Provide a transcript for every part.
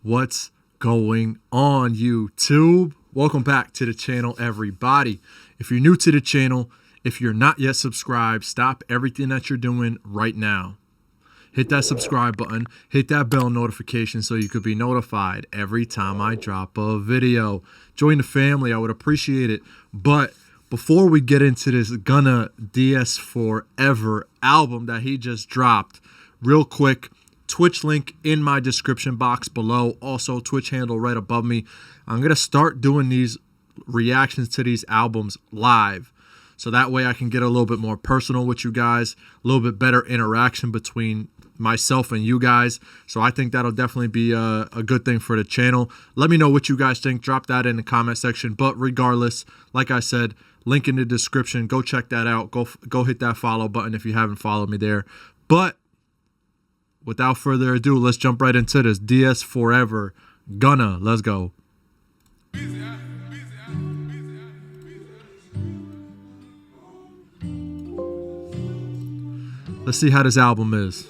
What's going on, YouTube? Welcome back to the channel, everybody. If you're new to the channel, if you're not yet subscribed, stop everything that you're doing right now. Hit that subscribe button, hit that bell notification so you could be notified every time I drop a video. Join the family, I would appreciate it. But before we get into this Gunna DS4EVER album that he just dropped, real quick, Twitch link in my description box below. Also, Twitch handle right above me. I'm going to start doing these reactions to these albums live. So that way I can get a little bit more personal with you guys. A little bit better interaction between myself and you guys. So I think that'll definitely be a good thing for the channel. Let me know what you guys think. Drop that in the comment section. But regardless, like I said, link in the description. Go check that out. Go hit that follow button if you haven't followed me there. But without further ado, let's jump right into this. DS4EVER, Gunna. Let's go. Let's see how this album is.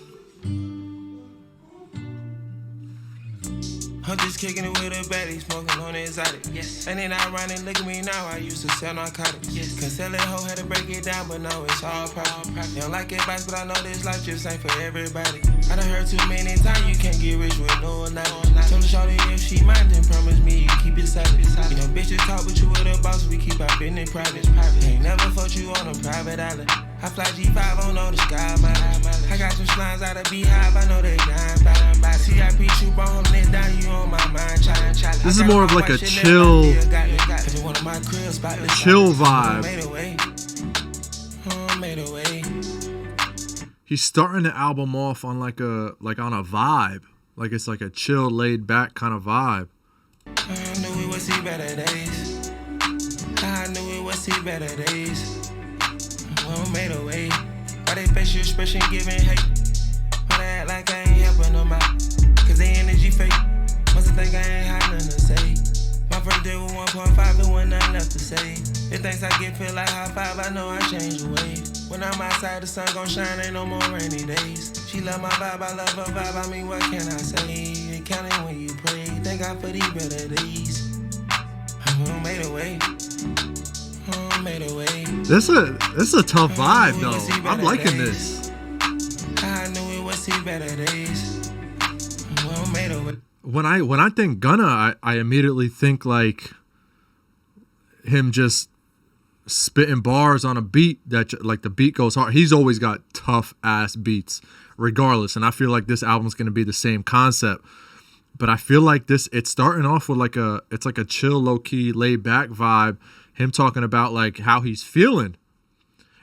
I'm just kicking it with a baddie, smoking on exotic. Yes. And then I run and look at me now, I used to sell narcotics. Yes. Cause selling hoe had to break it down, but now it's all profit. They don't like advice, but I know this life just ain't for everybody. I done heard too many times you can't get rich with no one. Tell the shorty if she mind, then promise me you keep it silent. You know bitches talk, but you with a boss, we keep our business private. Ain't never fucked you on a private island. I fly G5 on all the sky, man. I got some slimes out of Beehive, I know they dying by. CIP shoot ball, holding it down, you on my mind. This is more of like a chill vibe. He's starting the album off on on a vibe. Like it's like a chill, laid back kind of vibe. I knew we would see better days. I knew we would see better days. Well, made a way. Why they face your expression giving hate? Why they act like I ain't helping them out? Cause they energy fake. Must think I ain't had nothing to say. My first day was 1.5 and wasn't nothing left to say. If things I get feel like high five, I know I change the way. When I'm outside, the sun gon' shine, ain't no more rainy days. She love my vibe, I love her vibe, I mean, what can I say? It counting when you pray, thank God for these better days. I made a way. This is a tough vibe though. I'm liking this. I knew it would see better days. When I think Gunna, I immediately think like him just spitting bars on a beat that like the beat goes hard. He's always got tough ass beats regardless, and I feel like this album's gonna be the same concept. But I feel like it's starting off with like a chill, low key, laid back vibe. Him talking about like how he's feeling,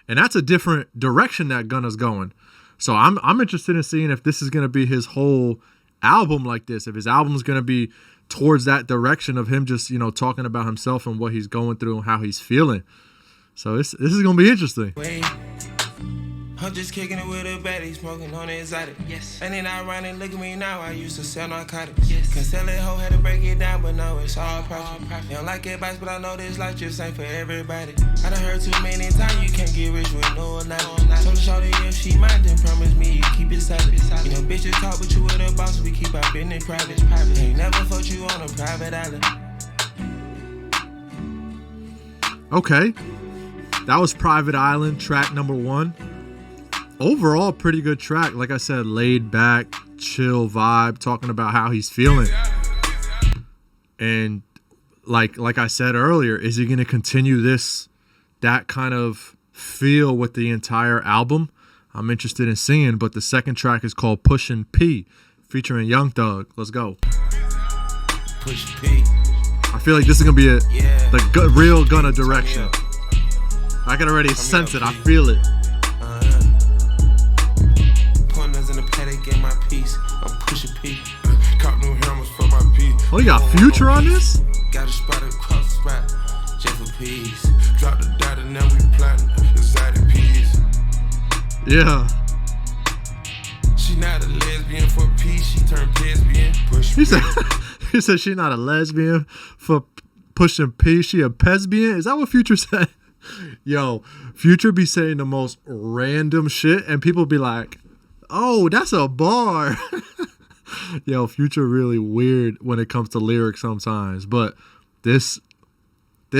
and that's a different direction that Gunna's going. So I'm interested in seeing if this is gonna be his whole album like this. If his album's gonna be towards that direction of him just talking about himself and what he's going through and how he's feeling. So this is gonna be interesting. I'm just kicking it with a baddie, smoking on exotic. Yes. And then I run and look at me now, I used to sell narcotics. Yes. Cause selling hoe had to break it down, but now it's all profit. They don't like advice, but I know this life just ain't for everybody. I done heard too many times you can't get rich with no one. Tell the shorty if she mind, then promise me you keep it silent. You know bitches talk, but you with a boss, we keep our business private. Ain't never fucked you on a private island. Okay, that was Private Island, track number 1. Overall, pretty good track. Like I said, laid back, chill vibe, talking about how he's feeling. And like I said earlier, is he going to continue that kind of feel with the entire album? I'm interested in seeing. But the second track is called Pushin' P, featuring Young Thug. Let's go. Push P. I feel like this is going to be the real Gunna direction. I can already sense it. I feel it. Oh, you got Future on this? Got a spot across the spot, just for peace. Drop the dot and now we planting exotic peas. Yeah. She not a lesbian for peace, she turned lesbian. He said she not a lesbian for pushing P. She a pesbian. Is that what Future said? Yo, Future be saying the most random shit, and people be like, "Oh, that's a bar." Yo, Future really weird when it comes to lyrics sometimes, but this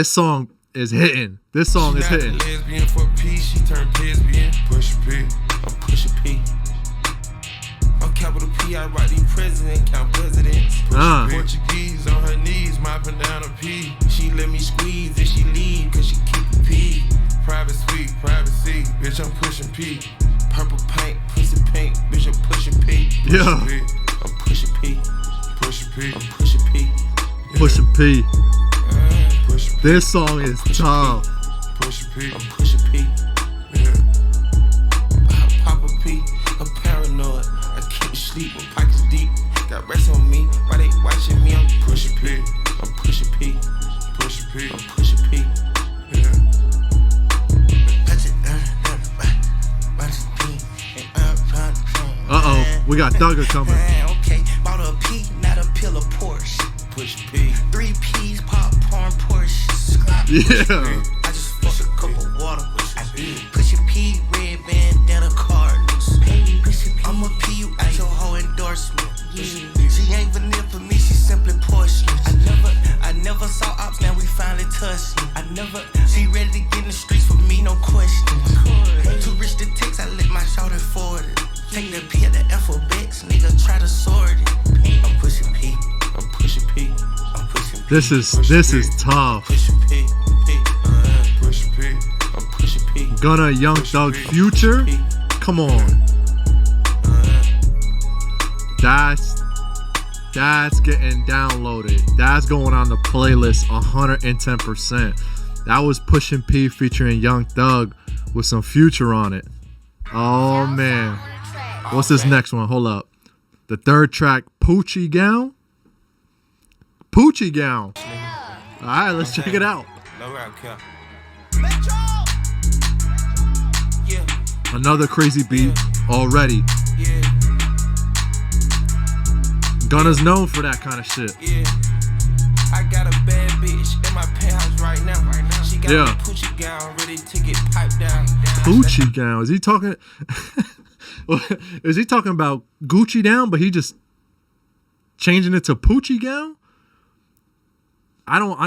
song is hitting. This song is hitting. Lesbian for peace, she turned lesbian. Push P, I'm push a P. I'm capital P, I write the president, count presidents. Portuguese on her knees, mopping down a P. She let me squeeze and she leave, cause she keep a P. Private suite, privacy, bitch, I'm pushing P. Purple paint, pussy pink, bitch, I'm pushing P. Yeah. I'm pushing P. Push P. I'm pushing P. Pushing P. This song is tough. Push P. I'm pushing P. Yeah. Pop a P. I'm paranoid. I can't sleep with pockets deep. Got rest on me. Why they watching me? I'm pushing P. I'm pushing P. Pushing P. I'm pushing P. Yeah. We got Thugger coming. Okay, bought a P, not a pill of Porsche. Push P. 3 P's, popcorn, Porsche. Yeah. I just fucked a cup of water. I did. Push a P, red bandana Cardinals. I'ma P you at your whole endorsement. She ain't vanilla for me, she simply Porsche. I never saw ops, now we finally touched. She ready to get in the streets for me, no question. Too rich to text, I let my shoulder forward it. Take the P at the alphabets, nigga try to sort it. I'm pushing P. I'm pushing P. I'm pushing P. This is tough. Pushing P. Pushing P. I'm pushing P. Gunna, Young Thug, Future. Come on. That's getting downloaded. That's going on the playlist 110%. That was Pushing P featuring Young Thug with some Future on it. Oh man. What's this next one? Hold up. The third track, Poochie Gown. Poochie Gown. All right, let's check it out. No rap cap. Another crazy beat already. Yeah. Gunna's known for that kind of shit. Yeah. I got a bad bitch in my penthouse right now. She got a Poochie gown ready to get piped down. Poochie Gown. Is he talking? Is he talking about Gucci down, but he just changing it to Poochie Gown? I don't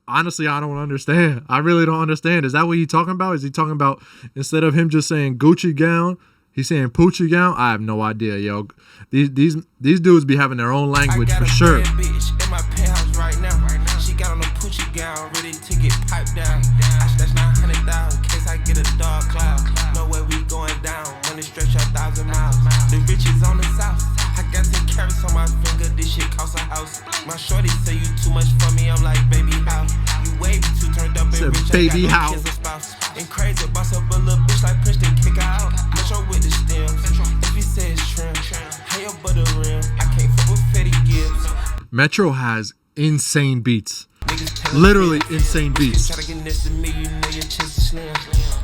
honestly, I don't understand. I really don't understand. Is that what he's talking about? Is he talking about instead of him just saying Gucci gown, he's saying Poochie gown? I have no idea, yo. These dudes be having their own language for sure. Bitch in my penthouse right now. She got on a Poochie gown ready to get piped down. That's 900,000 in case I get a dog cloud. Know where we going down. Money stretch 1,000 miles. The riches on the south. I got 10 carats on my finger. This shit costs a house. My shorty say you too much for me. I'm like, baby, how? You way too turned up and rich. Baby, I got how? no kids or spouse. And crazy, boss up a little bitch like Prince, then kick her out. Metro with the stems. If he says trim, hey your butter rim. I can't fuck with Fetty Gibbs. Metro has insane beats. Literally insane beats. Try to get next to me, you know your chest is slim.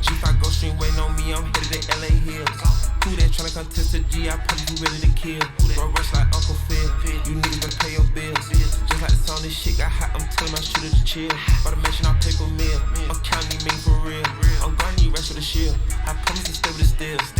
Chief, I go stream waiting on me, I'm headed to LA Hills. Who that tryna contest a G, I probably be ready to kill. Bro, rush like Uncle Phil. You niggas better pay your bills. Just like the song, this shit got hot, I'm telling my shooter to chill. Automation, I'll pay for meal. I'm counting me for real. I'm gonna need rest of the shield. I promise to stay with the stills.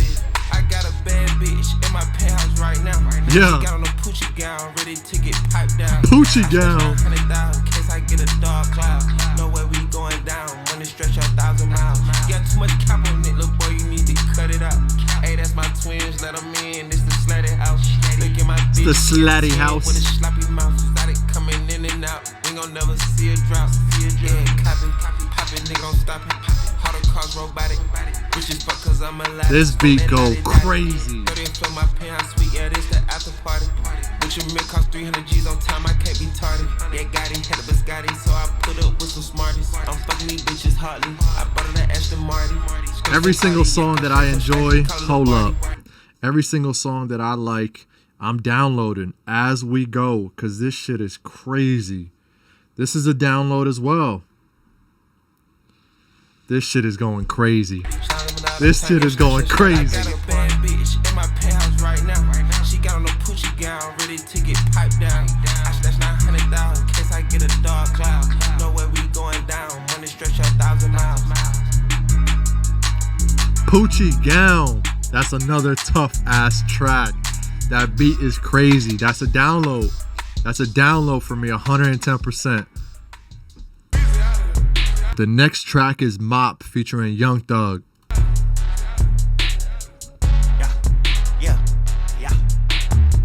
I got a bad bitch in my penthouse right now. Yeah. She got on a Poochie gown, ready to get piped down. Poochie gown. 100,000 in case I get a dog cloud. Know where we going down. Money stretch 1,000 miles. You got too much cap on it, little boy. You need to cut it out. Hey, that's my twins. Let them in. This the slatty house. Look at my bitch. The slatty house. With a sloppy mouth. Started coming in and out. We gon' never see a drop. Yeah, copy. Pop it, nigga, gon' stop it. How the cars robotic. Rich as fuck cause I'm alive. This beat go crazy. My penthouse suite, yeah, this the after party. With your milk cost 300 G's on time, I can't be tardy. Yeah, Gotti had a biscotti, so I put up with some smarties. I'm fucking these bitches hardly. I bought her that Aston Martin. Every single song that I enjoy, hold up. Every single song that I like, I'm downloading as we go, cause this shit is crazy. This is a download as well. This shit is going crazy. This shit is going crazy. She got on a Poochie gown, ready to get piped down. That's 900,000 in case I get a dog cloud. Know where we going down. Money stretch 1,000 miles. Poochie Gown. That's another tough ass track. That beat is crazy. That's a download. That's a download for me, 110%. The next track is Mop featuring Young Thug. Yeah.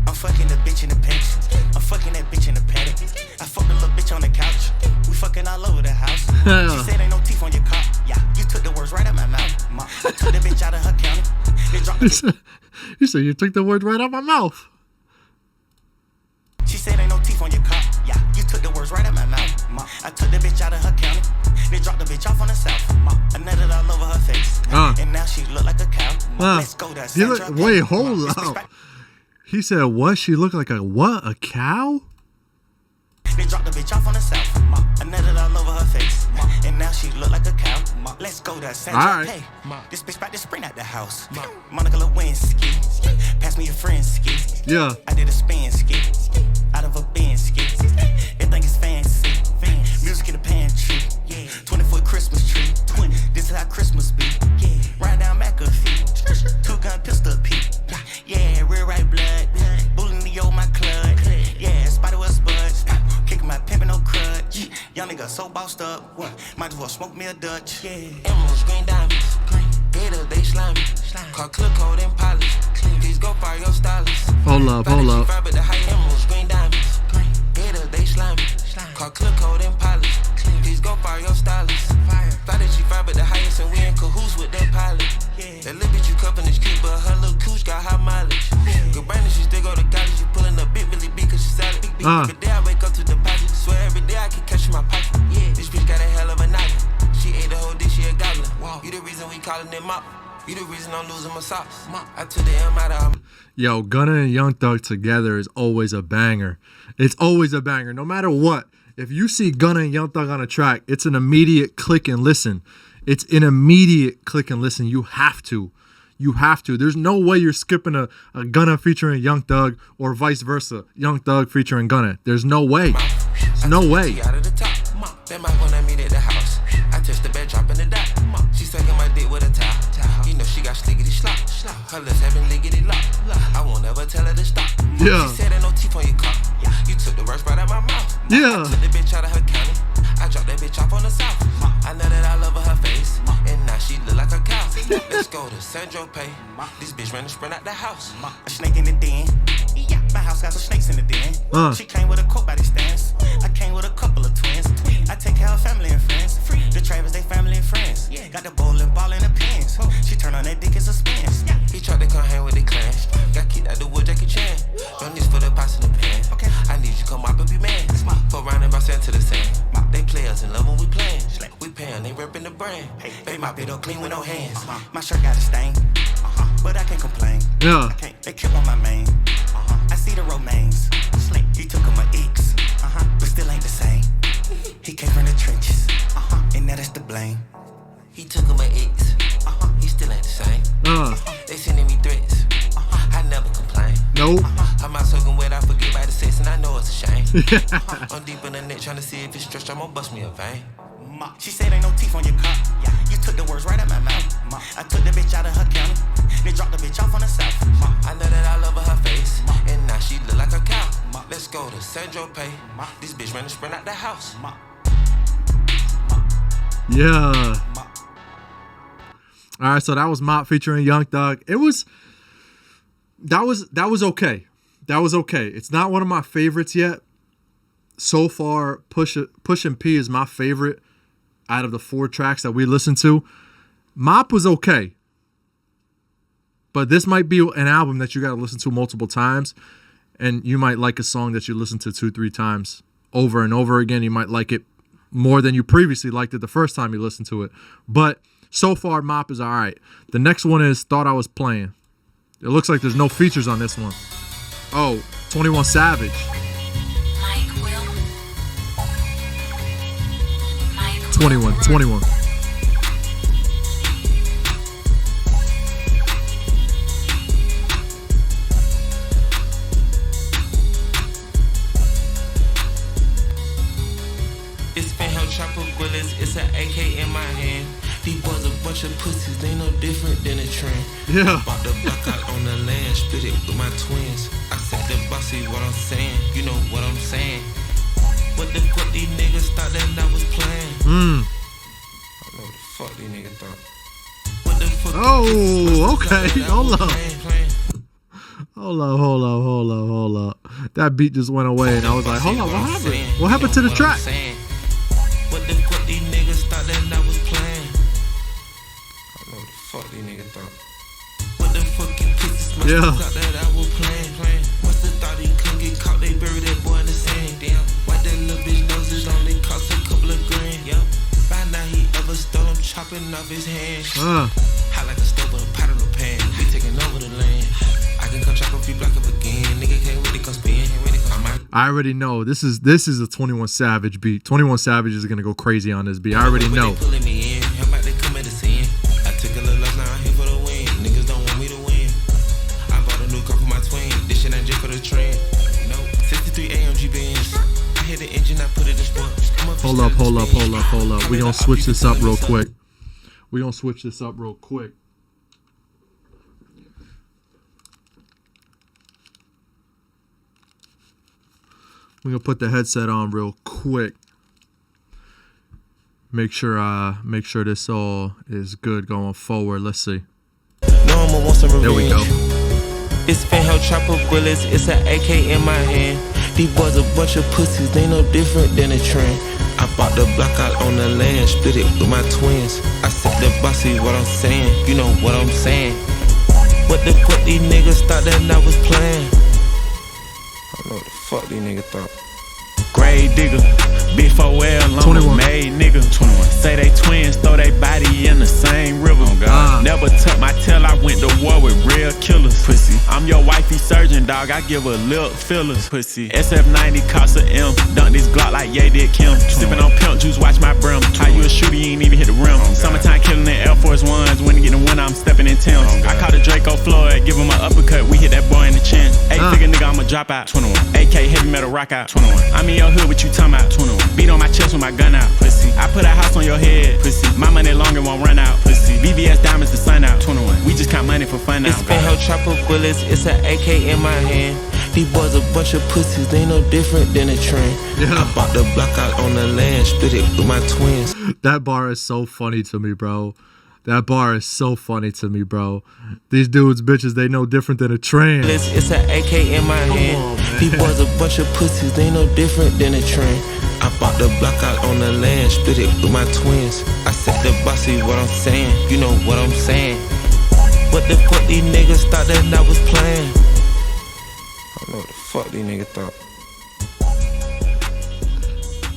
I'm fucking the bitch in the pants. I'm fucking that bitch in the paddock. I fucked a little bitch on the couch. We fucking all over the house. She said ain't no teeth on your car. Yeah, you took the words right out my mouth. I took the bitch out of her county. They dropped the You said you took the word right out my mouth. She said ain't no teeth on your car. Yeah, you took the words right out my mouth. I took the bitch out of her county. They dropped the bitch off on the south. I nutted all over her face. And now she look like a cow. Let's go to wait, hold up. He said what? She looked like a what? A cow? They dropped the bitch off on the south. I nutted all over her face. And now she look like a cow. Let's go to San Jose. This bitch about to sprint out the house. Monica Lewinsky. Pass me your friend ski. Yeah. I did a spin ski. Out of a bin ski. Everything is fancy. Music in the pantry. 20-foot Christmas tree. This is how Christmas be. Ride down McAfee. 2-gun pistol peep. Yeah, real right blood. Bullying the old my club. Yeah, spider was buds. Kicking my pimpin' no crutch. Young nigga so bossed up. Might as well smoke me a Dutch. Emeralds, green diamonds. Gators, they slimy. Car clip code and polish. Please go fire your stylist. Hold up. Emeralds, green diamonds. Gators, they slimy. Car clip code and polish. Please go fire your stylist. Fly that G5 at the highest and we in cahoots with that pilot. That little bitch you cuffin' is cute, but her little cooch got high mileage. Good brain she still go to college. She pullin' up big really big cause she solid. Big every day I wake up to deposit. Swear every day I can catch in my pocket. This bitch got a hell of a night. She ate the whole dish, she a goblin. You the reason we callin' them Mop. You the reason I'm losing my socks. I took the M out of her. Yo, Gunna and Young Thug together is always a banger. It's always a banger, no matter what. If you see Gunna and Young Thug on a track, it's an immediate click and listen. It's an immediate click and listen. You have to. You have to. There's no way you're skipping a Gunna featuring Young Thug or vice versa. Young Thug featuring Gunna. There's no way. There's no way. Out of the top. That might wanna meet at the house. I touched the bed, dropping the dot. She sucking my dick with a towel. You know she got slickety slop. Her lips having lickety lock. I won't ever tell her to stop. Yeah. She said ain't no teeth on your car. You took the words right out my mouth. Yeah. I took the bitch out of her county. I dropped that bitch off on the south. I know that I love her face. And now she look like a cow. Let's go to San Jose. This bitch ran to sprint out the house. A snake in the den. My house got some snakes in the den. She came with a coat by the stands. I came with a couple of twins. I take care of family and friends. The Travers, they family and friends. Got the bowling ball in the pants. She turn on that dick as a spin. He tried to come hang with the clan. Got kicked out the wood, Jackie Chan. Don't need for the pots in the pan. I need you come up and be man. Go round and bounce into the sand. They players in love when we playing. We paying, they repping the brand. They mop it up clean with no hands. My shirt got a stain, but I can't complain. Yeah. They kept on my main. I see the romaines. He took him my X, but still ain't the same. He came from the trenches, and now that's the blame. He took him my X, he still ain't the same. They sending me threats, I never complain. Nope. I'm out soaking wet, I forget by the sex, and I know it's a shame. I'm deep in the net trying to see if it's stretched, I'm gonna bust me a vein. She said ain't no teeth on your car. You took the words right out my mouth. I took the bitch out of her county. They dropped the bitch off on the south. I know that I love her face. And now she look like a cow. Let's go to San Jose. This bitch ran to sprint out the house. Yeah. All right, so that was Mop featuring Young Thug. That was okay. That was okay. It's not one of my favorites yet. So far, Push and P is my favorite out of the 4 tracks that we listened to. Mop was okay. But this might be an album that you got to listen to multiple times. And you might like a song that you listen to 2-3 times over and over again. You might like it more than you previously liked it the first time you listened to it. But so far, Mop is all right. The next one is Thought I Was Playing. It looks like there's no features on this one. Oh, 21 Savage. 21. It's Fan Hell Chopper Willis, it's an AK in my hand. These boys a bunch of pussies, they no different than a trend. Yeah. Bought the block out on the land, split it with my twins. I said the bossy, what I'm saying, you know what I'm saying. What the fuck these niggas thought that I was playing? I know what the fuck these niggas thought. What the fuck? Oh, okay. Hold up. Hold up. That beat just went away, and I was like, hold up, what happened? What happened to the track? What the fuck these niggas thought that I was playing? I know what the fuck these niggas thought. What the fucking pieces must have thought that I was playing. Must have thought he couldn't get caught, they buried that boy in the sand. Damn, white that little bitch noses only cost a couple of grand. Yep. By now he ever stole, I'm chopping off his hand. Hot like a stove with a pot in the pan. We taking over the land. I can come chop a few block up again. Nigga can't really come spin. I already know this is a 21 Savage beat. 21 Savage is gonna go crazy on this beat. I already know. Pulling me in, how about they come at the scene? I took a little loss, now I'm here for the win. Niggas don't want me to win. I bought a new car for my twin. This shit ain't just for the trend. No, 63 AMG Benz. I hit the engine, I put it in sport. Hold up. We gonna switch this up real quick. We're gonna put the headset on real quick. Make sure this all is good going forward. Let's see. There we go. It's fanheld chopper bullets, it's an AK in my hand. These boys a bunch of pussies, they no different than a trend. I bought the block out on the land, split it with my twins. I said the bossy, what I'm saying, you know what I'm saying. What the fuck these niggas thought that I was playing? I know what the fuck these niggas thought. Grave digger, big 4L, 21. made nigga. 21. Say they twins, throw they body in the same river. Oh God. Never tucked my tail, I went to war with real killers. Pussy, I'm your wifey surgeon, dog. I give a lip fillers. Pussy, SF90 cost a M. Dunk this Glock like Ye did Kim. Sipping on pimp juice, watch my brim. How you a shooter, you ain't even hit the rim. Summertime killing in Air Force Ones. When you get in winter, I'm stepping in Timbs. I caught a Draco Floyd, give him an uppercut. We hit that boy in the chin. 8-figure nigga, I'ma drop out. 21. AK heavy metal rock out. 21. I'm in your hood, what you talking about? 21. Beat on my chest with my gun out. Pussy, I put a house on your head. Pussy, my money longer won't run out. Pussy, VVS diamonds the sun out. 21. We just count money for fun now. It's fanheld chopper bullets, it's an AK in my hand. These boys a bunch of pussies, they no different than a trend. I bought the block out on the land, split it with my twins. That bar is so funny to me, bro. These dudes, bitches, they no different than a trend. It's an AK in my hand. These boys a bunch of pussies, they no different than a trend. I bought the block out on the land, split it with my twins. I said the bossy, what I'm saying, you know what I'm saying. What the fuck these niggas thought that I was playing? I know what the fuck these niggas thought.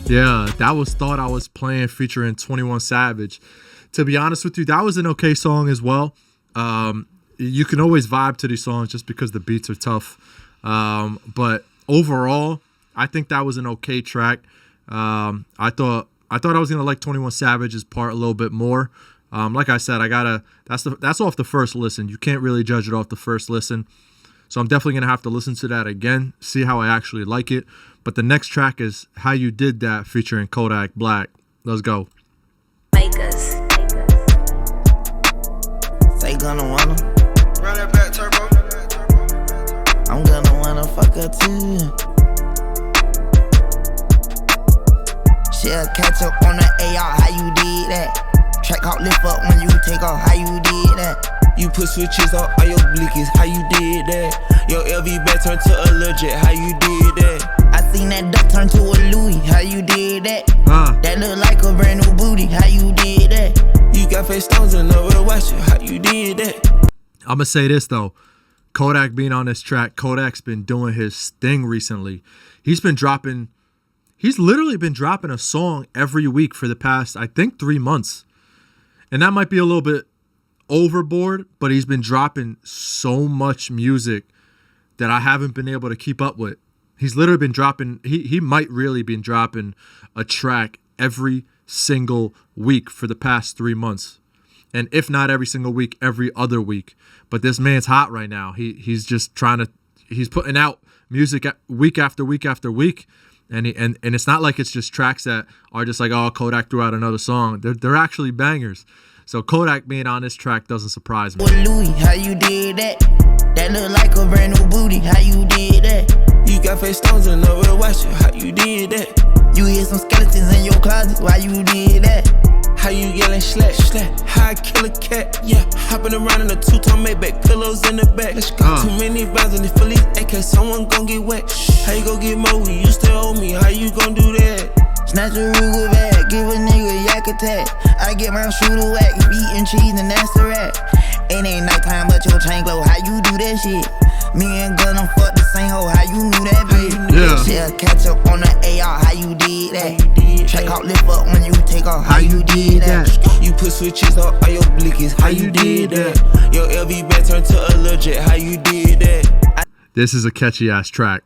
Yeah, that was Thought I Was Playing featuring 21 Savage. To be honest with you, that was an okay song as well. You can always vibe to these songs just because the beats are tough. But overall, I think that was an okay track. I thought I was gonna like 21 Savage's part a little bit more. Like I said, that's off the first listen. You can't really judge it off the first listen. So I'm definitely gonna have to listen to that again, see how I actually like it. But the next track is How You Did That featuring Kodak Black. Let's go. Makers. Say gonna wanna Run that back, turbo. I'm gonna wanna fuck her too. She'll catch up on the AR, how you did that? Track out, lift up when you take off, how you did that? You put switches on all your blickies, how you did that? Your LV back turned to a legit, how you did that? I seen that duck turn to a Louis, how you did that? That look like a brand new booty, how you did that? You got face stones and nowhere to watch it, how you did that? I'm gonna say this though, Kodak being on this track, Kodak's been doing his thing recently. He's literally been dropping a song every week for the past, I think, 3 months. And that might be a little bit overboard, but he's been dropping so much music that I haven't been able to keep up with. He's literally been dropping, he might really been dropping a track every single week for the past 3 months. And if not every single week, every other week. But this man's hot right now. He's just he's putting out music week after week after week. And it's not like it's just tracks that are just like, oh, Kodak threw out another song. They're actually bangers. So Kodak being on this track doesn't surprise me. Louis, how you did that? That look like a brand new booty. How you did that? You got face stones and nowhere watch it. How you did that? You hid some skeletons in your closet. Why you did that? How you yelling slack? How I kill a cat? Yeah, hopping around in a two-tone Maybach, pillows in the back. Let's go. Too many rounds in the Phillies, AK, someone gon' get wet. How you gon' get more? You still owe me. How you gon' do that? Snatch a Ruger bag, give a nigga yak attack. I get my shooter whack, beef and cheese and that's the rat. It ain't nighttime but your chain glow. How you do that shit? Me and Gunna fuck the same hoe. How you knew that bitch? Yeah. She'll catch up on the AR. How you did that? Check out, lift up when you take off. How you did that? You put switches on all your blickies. How you did that? Your LV bag turned to a legit. How you did that? This is a catchy ass track.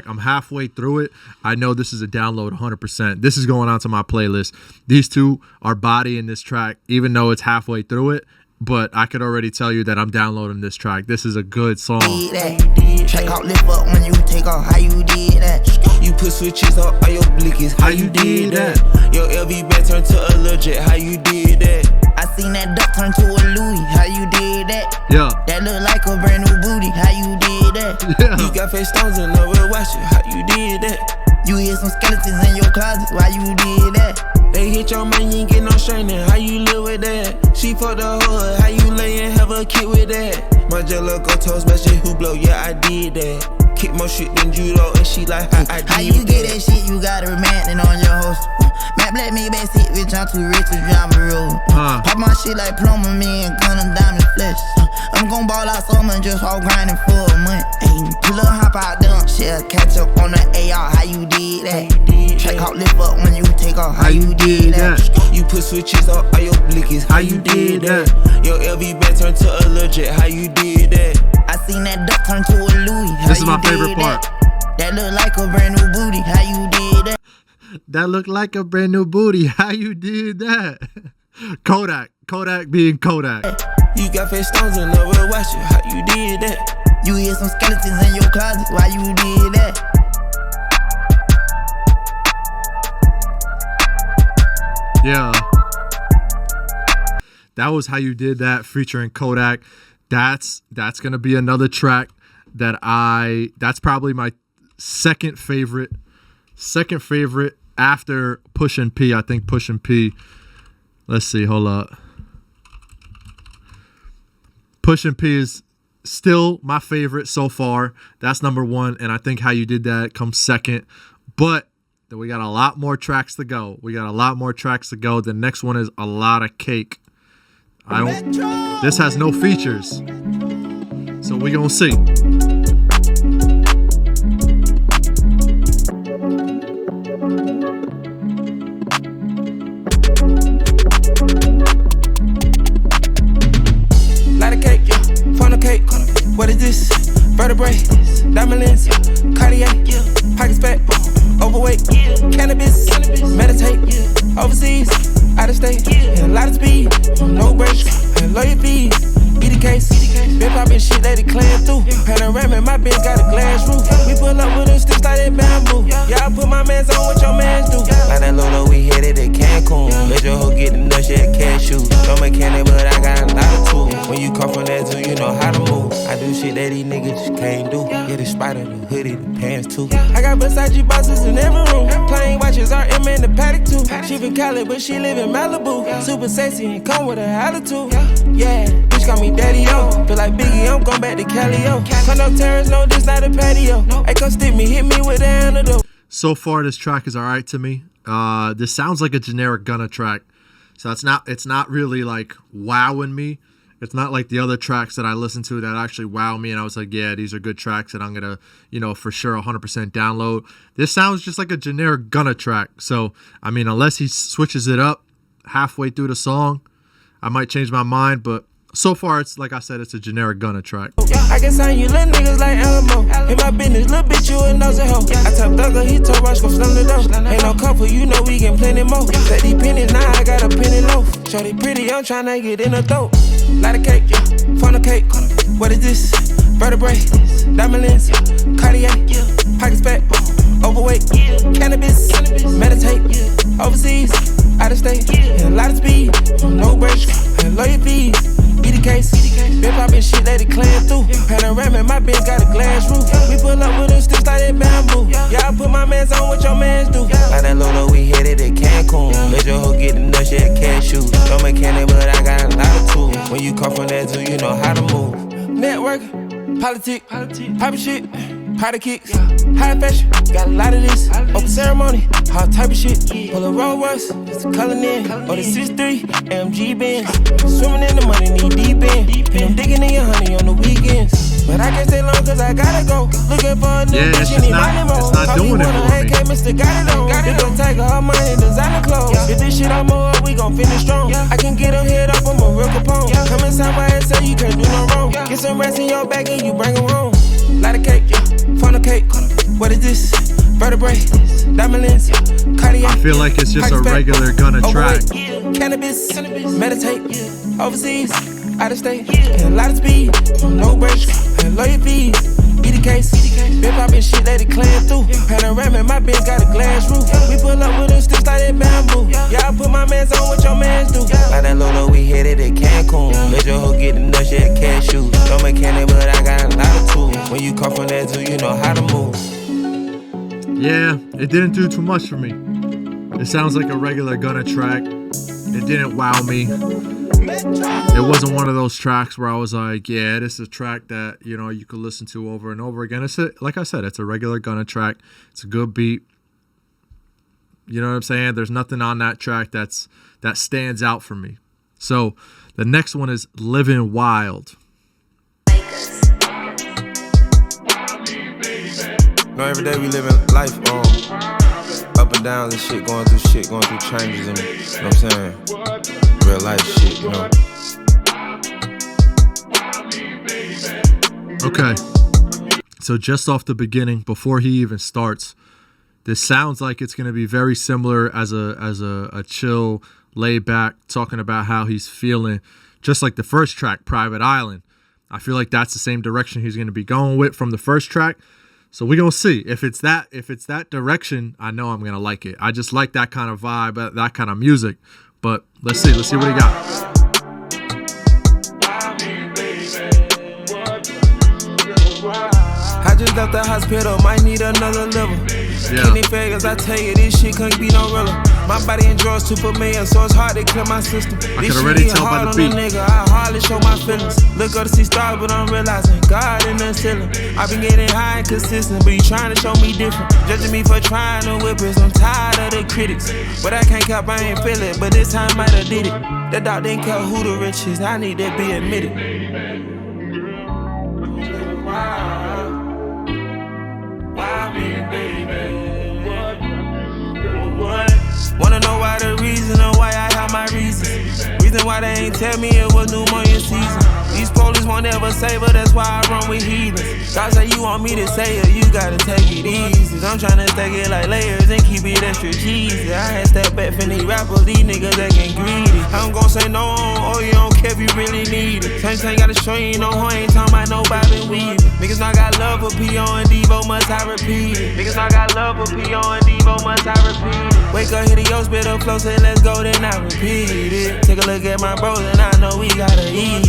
I'm halfway through it. I know this is a download 100%. This is going onto my playlist. These two are bodying this track, even though it's halfway through it. But I could already tell you that I'm downloading this track. This is a good song. Check out, lift up when you take off. How you did that? You put switches on all your blickies. How you did that? Your LV bag turned to a legit. How you did that? I seen that duck turn to a Louis. How you did that? Yeah. That look like a brand new booty. How you did that? Yeah. You got face stones and nowhere watch it. How you did that? You hid some skeletons in your closet. Why you did that? They hit your man, you ain't get no straightening. How you live with that? She fucked the hood. How you lay and have a kid with that? My jello go toast, smash it, who blow? Yeah, I did that. Kick more shit than judo, and she like, I did. How you get that shit? You got a romantic on your host. Matt Black me back sit rich, I'm too rich to drive a road. Pop my shit like plumber, me and Gunna diamond flesh. I'm gon' ball out summer, just all grinding for a month. Ayy, pull up, hop out, dunk. She'll catch up on the AR. How you did that? Check out, lift up when you take off. How you did that? You put switches on all your blickies. How you did that? Your LV bag turned to a legit. How you did that? I seen that duck turn to a Louis. How This is my favorite part. That look like a brand new booty. How you did that? That looked like a brand new booty. How you did that? Kodak being Kodak. You got face stones and nowhere watch it. How you did that? You hid some skeletons in your closet. Why you did that? Yeah. That was How You Did That featuring Kodak. That's gonna be another track that that's probably my second favorite after Pushin' P. I think Pushin' P. Let's see, hold up. Pushin' P is still my favorite so far. That's number one, and I think How You Did That comes second. But then we got a lot more tracks to go. The next one is a lot of cake. This has no features, so we gonna see. Lot of cake, yeah. Funnel cake. What is this? Vertebrae, diamond lens, Cartier, pockets fat, overweight, cannabis, meditate, overseas, out of state, and a lot of speed, no brakes, and lawyer fees. Be the case, been poppin' shit that it clear through. Panoramic, my bitch got a glass roof. We pull up with them sticks like that bamboo. Yeah, I put my mans on what your mans do. Like that Lolo, we headed to Cancun. Let your hoe get the nuts, yeah, cashew. No mechanic, but I got a lot of tools. When you come from that zoo, you know how to move. I do shit that these niggas just can't do. Yeah, the spider, the hoodie, the pants too. I got Versace bosses in every room. Plain watches, RM in the paddock too. She from Cali, but she live in Malibu. Super sexy and come with a attitude. Yeah, bitch got me daddy-o. Feel like Biggie, I'm going back to Cali-o. Condo terrace, no, this not a patio. Hey, come stick me, hit me with the antidote. So far, this track is all right to me. This sounds like a generic Gunna track. So it's not really like wowing me. It's not like the other tracks that I listen to that actually wow me and I was like, yeah, these are good tracks and I'm going to, for sure 100% download. This sounds just like a generic Gunna track. So, I mean, unless he switches it up halfway through the song, I might change my mind, but so far, it's like I said, it's a generic Gunna track. I can sign you little niggas like Alamo. In my business, little bitch, you a nosy hoe. I tell Thugger, he told Rush, go slam the door. Ain't no couple, you know we get plenty more. Set these pennies, now I got a penny loaf. Shorty pretty, I'm tryna get in the throat. Lot of cake, yeah, funnel cake. What is this? Vertebrae, diamond lens, Cartier, pockets fat, overweight, cannabis, meditate, overseas, out of of state, and a lot of speed, no brakes, and lawyer fees. Be the case, been poppin' shit, let it clear through. Panoramic, my bitch got a glass roof. We pull up with them sticks like that bamboo. Yeah, I put my mans on what your mans do. Like that Lolo, we headed to Cancun. Let your hoe get the nuts, yeah, cashews. No mechanic, but I got a lot of tools. When you come from that zoo, you know how to move. Network, politics, poppin' shit. Party kicks, high fashion, got a lot of this. Open ceremony, all type of shit. Pull a Rolls Royce, it's a color in. Or the 6'3", AMG Benz. Swimming in the money, knee deep in. And I'm digging in your honey on the weekends. But I can't stay long cause I gotta go. Looking for a new bitch, you need money more. It's not doing it for me. AK, Mr. Got it on. They gon' take all money, designer clothes. If this shit I'm up, we gon' finish strong. I can get them head up, I'm a real Capone. Come inside my head, say you can't do no wrong. Get some rest in your bag and you bring them home. Light a cake, funnel cake. What is this? Vertebrae, diamond lens, cardiac. I feel like it's just a regular Gunna track. Cannabis, meditate, overseas, out of state, and a lot of speed, no brakes, and lawyer fees. Be the case, been poppin' shit, let it clear through. Panoramic, my bitch got a glass roof. We pull up with them sticks like that bamboo. Yeah, I put my mans on what your mans do. Like that Lolo, we headed to Cancun. Let your hoe get the nuts, yeah, cashews. No mechanic, but I got a lot of tools. When you come from that zoo, you know how to move. Yeah, it didn't do too much for me. It sounds like a regular Gunna track. It didn't wow me. It wasn't one of those tracks where I was like, yeah, this is a track that, you know, you could listen to over and over again. Like I said, it's a regular Gunna track. It's a good beat. You know what I'm saying? There's nothing on that track that stands out for me. So the next one is Living Wild. No, every day we living life up and down and shit, going through changes, and you know what I'm saying? Real life shit, you know. Okay. So just off the beginning, before he even starts, this sounds like it's gonna be very similar as a chill, laid back, talking about how he's feeling, just like the first track, Private Island. I feel like that's the same direction he's gonna be going with from the first track. So we're gonna see if it's that direction. I know I'm gonna like it. I just like that kind of vibe, that kind of music. But let's see what he got. I just left the hospital, might need another liver. Kidney failures, I tell you, this shit couldn't be no realer. My body enjoys 2 per million, so it's hard to clear my system. I can already tell by the beat. Nigga, I hardly show my feelings. Look up to see stars, but I'm realizing God in the ceiling. I've been getting high and consistent, but you trying to show me different. Judging me for trying to whip it, I'm tired of the critics. But I can't cap, I ain't feel it, but this time might have did it. That dog didn't care who the rich is, I need that be admitted. Why me, baby? Wanna know why the reason or why I have my reasons. Reason why they ain't tell me it was pneumonia season. These police won't ever save her, that's why I run with heathens. God say you want me to say it, you gotta take it easy. I'm tryna stack it like layers and keep it extra cheesy. I had step back from these rappers, these niggas acting greedy. I'm gon' say no on, oh you don't care if you really need it. Same thing gotta show you no hoe, ain't talking about no Bobby Weaving. Niggas not got love for P.O. and Devo, must I repeat it. Niggas not got love for P.O. and Devo, must I repeat it. Wake up, hit the yo, spit up close and let's go, then I repeat it. Take a look at my bros and I know we gotta eat.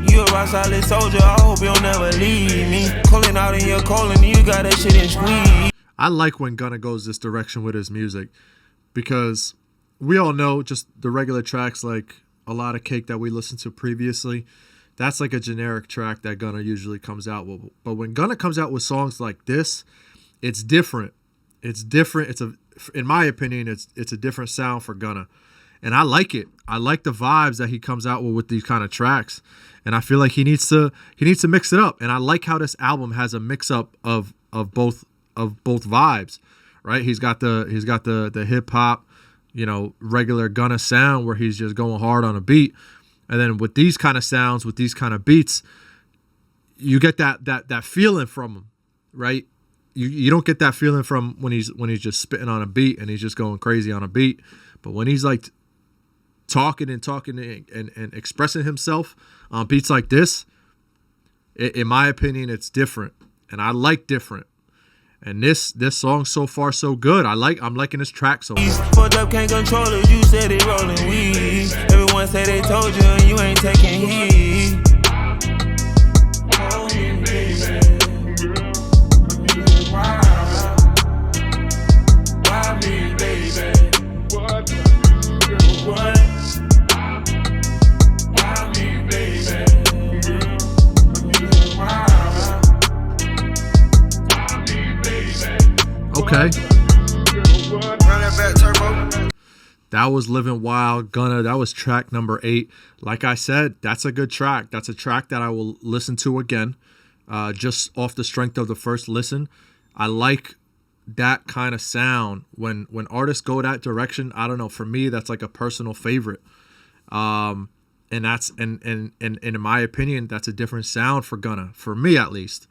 You a rock solid soldier, I hope you'll never leave me. Calling out in your colon, you got that shit in squeeze. I like when Gunna goes this direction with his music, because we all know just the regular tracks like A Lot of Cake that we listened to previously, that's like a generic track that Gunna usually comes out with. But when Gunna comes out with songs like this, it's different. It's different. In my opinion, it's a different sound for Gunna. And I like it. I like the vibes that he comes out with these kind of tracks. And I feel like he needs to mix it up. And I like how this album has a mix up of both vibes, right? He's got the hip hop, you know, regular Gunna sound where he's just going hard on a beat. And then with these kind of sounds, with these kind of beats, you get that feeling from him, right? You don't get that feeling from when he's just spitting on a beat and he's just going crazy on a beat. But when he's like talking and expressing himself on beats like this, in my opinion, it's different. And I like different. And this song so far so good. I'm liking this track so far. Fucked up, can't control it. You said it rolling weed. Everyone say they told you and you ain't taking heed. Okay. That was Living Wild, Gunna. That was track number 8. Like I said, that's a good track. That's a track that I will listen to again, just off the strength of the first listen. I like that kind of sound when artists go that direction. I don't know. For me, that's like a personal favorite. And that's and in my opinion, that's a different sound for Gunna, for me at least.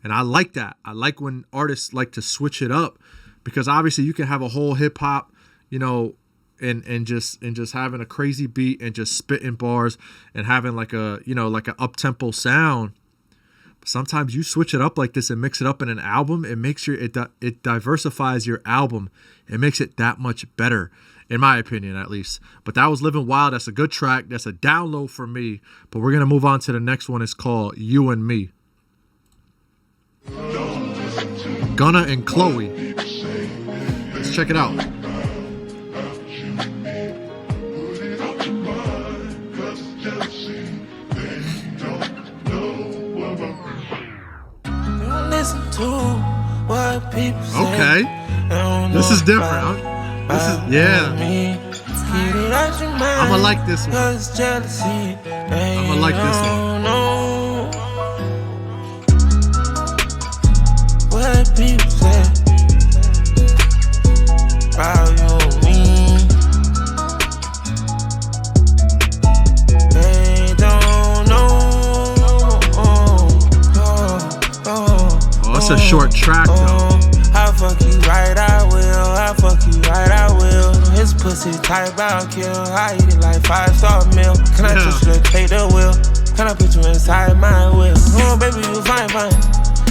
And I like that. I like when artists like to switch it up, because obviously you can have a whole hip hop, you know, and just having a crazy beat and just spitting bars and having like a, you know, like an up-tempo sound. But sometimes you switch it up like this and mix it up in an album. It makes it diversifies your album. It makes it that much better, in my opinion, at least. But that was Living Wild. That's a good track. That's a download for me. But we're gonna move on to the next one. It's called You and Me. Gunna and Chloe. Let's check it out. Listen to what people say. Okay. This is different. I'ma like this one. I'ma like this one. What people say about you and me. They don't know. Oh, it's a short track though. I'll fuck you right, I will. I'll fuck you right, I will. His pussy type, I'll kill. I eat it like 5-star meal. Can I just take the wheel? Can I put you inside my wheel? Oh, baby, you fine.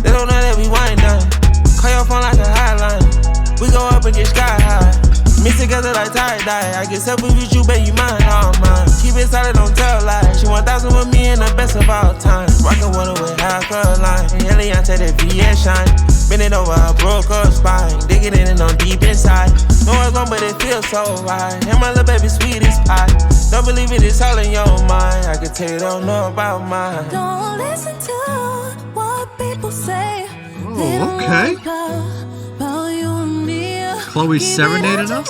They don't know that we wine done. Call your phone like a hotline. We go up and get sky high. Mix together like tie-dye. I get selfish with you, baby, you mine, all mine. Keep it solid, don't tell lies. She 1,000 with me and the best of all time. Rockin' water with half a line. Eliante, that VS shine. Bend it over, I broke her spine. Dig it in and on deep inside. No it's wrong, but it feels so right. And my little baby sweet as pie. Don't believe it, it's all in your mind. I can tell you don't know about mine. Don't listen to what people say. Oh, okay. Chloe's serenading us.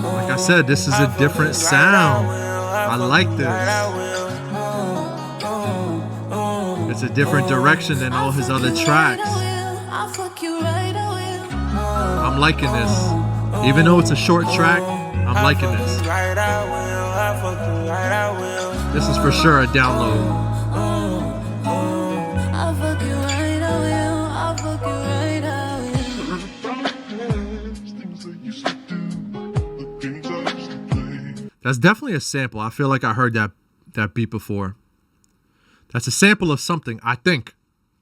Like I said, this is a different sound. I like this. It's a different direction than all his other tracks. I'm liking this. Even though it's a short track, I'm liking this. This is for sure a download. That's definitely a sample. I feel like I heard that beat before. That's a sample of something, I think.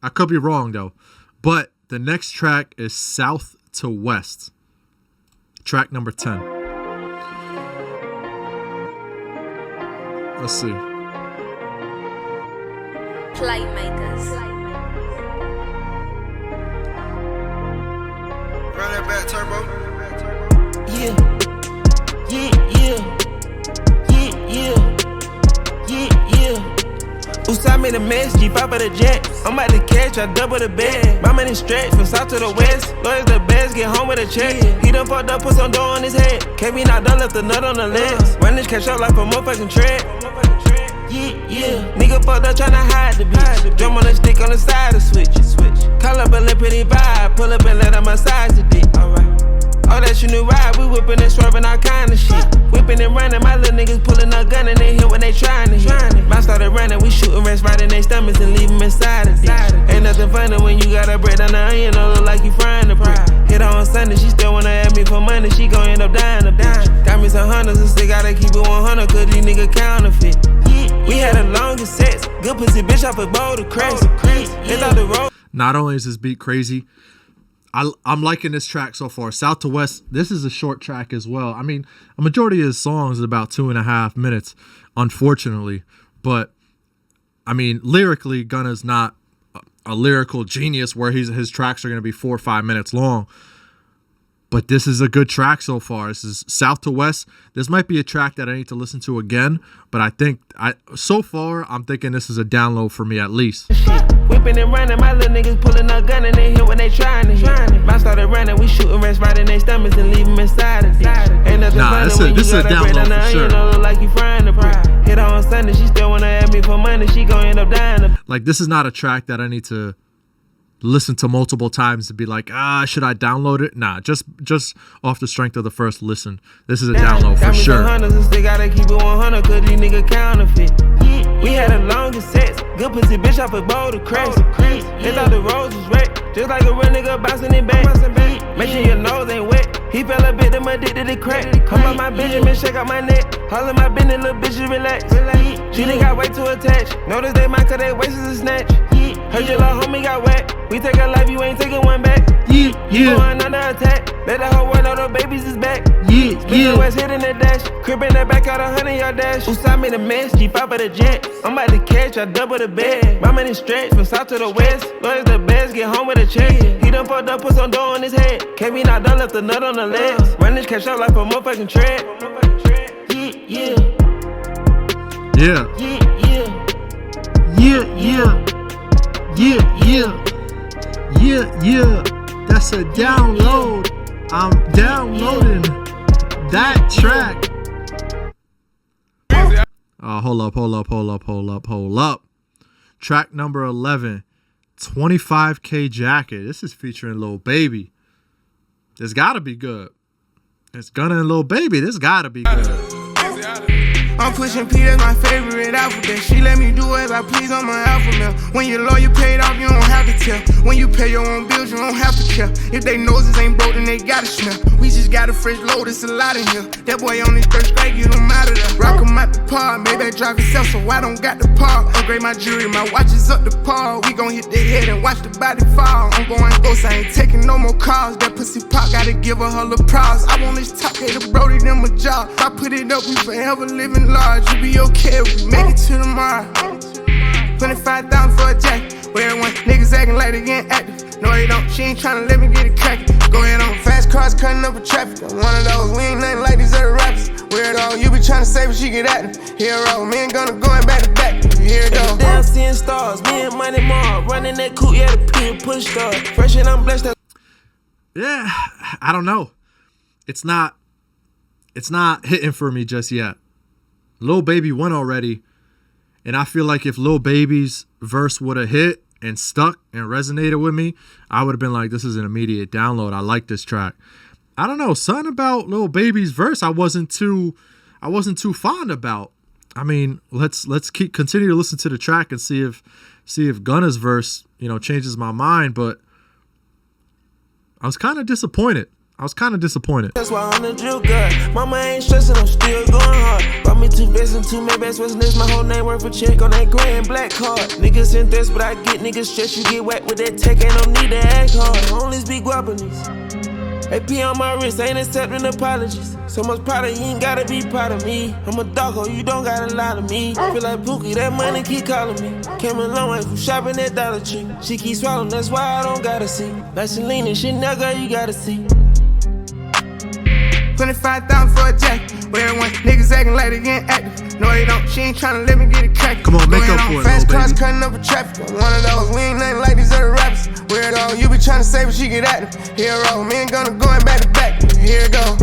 I could be wrong though. But the next track is South to West. Track number 10. Let's see. Playmakers. Run that back, turbo. Yeah. Usai made a mess, G5 of the jet. I'm about to catch, I double the bed. My money stretch from south to the west. Lawyers the best, get home with a check. He done fucked up, put some dough on his head. KB not done, left the nut on the legs. Run this cash up like a motherfucking tread. Yeah. Nigga fucked up tryna hide the bitch. Drum on the stick on the side of switch. Call up a little pretty vibe. Pull up and let her massage the dick. Alright. All that you knew ride, we whipping and swerving all kind of shit. Whipping and running, my little niggas pulling a gun and they hit when they trying to hit. Mine started running, we shooting rest right in their stomachs and leave them inside of ditch. Ain't nothing funny when you got a bread on the onion, don't look like you frying the brick. Hit her on Sunday, she still wanna ask me for money. She gon' end up dying a bitch. Got me some hunters and still gotta keep it 100 cause these niggas counterfeit. We had the longest sets. Good pussy bitch off a bowl of cracks. It's out the road. Not only is this beat crazy, I'm liking this track so far. South to West, this is a short track as well. I mean, a majority of his songs is about 2.5 minutes, unfortunately. But, I mean, lyrically, Gunna's not a lyrical genius where his tracks are going to be 4 or 5 minutes long. But this is a good track so far. This is South to West. This might be a track that I need to listen to again. But I think, so far, I'm thinking this is a download for me at least. Whipping and running, my little niggas pulling a gun and they hit when they trying to hit. Mine started running, we shooting rats right in their stomachs and leave them inside of it. Ain't nothing funny this is a download for sure. Look like you frying the brick. Hit her on Sunday, she still wanna ask me for money. She gon' end up dying. Like, this is not a track that I need to listen to multiple times to be like, should I download it? Nah, just off the strength of the first listen, this is a download for sure. They gotta keep it 100 cause these niggas counterfeit. We had the longest sets. Good pussy bitch off a bowl of cracks. They thought the roads was wrecked. Just like a real nigga bouncing it back. Make sure your nose ain't wet. He fell a bit, them addicted to crack. Come on my Benjamin, shake out my neck. All of my business, little bitches relax. She done got way too attached. Notice they might cause they waist is a snatch. Heard your little homie got wet. We take a life, you ain't taking one back. You going under attack. Let the whole world know the babies is back. Speaking West hitting the dash. Crib in the back out 100-yard dash. Who saw me the mess? G5 for the jet. I'm about to catch, I double the bed. My money stretch from south to the west. Lawyers the best, get home with a check. He done fucked up, put some dough on his head. Can't be knocked down, left a nut on the legs. Run this cash out like a motherfucking tread. Yeah. That's a download. I'm downloading that track. Hold up. Track number 11, 25K Jacket. This is featuring Lil Baby. This gotta be good. It's Gunna and Lil Baby. This gotta be good. I'm pushing P, that's my favorite alphabet. She let me do as I please on my alpha male. When your lawyer paid off, you don't have to tell. When you pay your own bills, you don't have to care. If they noses ain't broke, then they gotta smell. We just got a fresh load, it's a lot in here. That boy on his first grade, get him out of there. Rock him out the park, maybe I drive himself, so I don't got the park. Upgrade my jewelry, my watch is up the par. We gon' hit the head and watch the body fall. I'm going ghost, I ain't taking no more calls. That pussy pop, gotta give her her applause. I want this top, hey, the Brody, them a job. If I put it up, we forever living large. You be okay if we make it to tomorrow. 25,000 for a jacket. Where everyone niggas acting like they getting active. No, they don't. She ain't tryna let me get it crackin'. Go ahead on fast cars cutting up with traffic. I'm one of those. We ain't nothing like these other rappers. Weirdo, you be tryna say but she get at them. Hero, me and Gunna going back to back. Here it go. Down seeing stars, me and Money Mark. Running that coupe, yeah, the P and push stars. Fresh and I'm blessed. Yeah, I don't know. It's not hitting for me just yet. Lil Baby won already, and I feel like if Lil Baby's verse would have hit and stuck and resonated with me, I would have been like, this is an immediate download. I like this track. I don't know, something about Lil Baby's verse I wasn't too fond about. I mean, let's continue to listen to the track and see if Gunna's verse, changes my mind, but I was kind of disappointed. That's why I'm the drill guy. Mama ain't stressing, I'm still going hard. Bought me 2 vests and 2 Maybachs, what's next? My whole name worth a check on that gray and black card. Niggas in this, but I get niggas stressed. You get whacked with that tech, ain't no need to act hard. Only speak guapanese. AP on my wrist, ain't accepting apologies. So much pride, you ain't gotta be proud of me. I'm a doggo, you don't gotta lie to me. Feel like Pookie, that money keep calling me. Came a long way from shopping at Dollar Tree. She keep swallowing, that's why I don't gotta see. Like Selena, shit, now girl, you gotta see. 25,000 for a jacket. Where everyone niggas acting like they getting active. No, they don't. She ain't tryna let me get it cracked. Come on, make up for it, fast cars baby. cutting up with traffic. I'm one of those. We ain't nothing like these other rappers. Weirdo, you be tryna say but she get at them. Hero, me and Gunna going back to back. Here it go.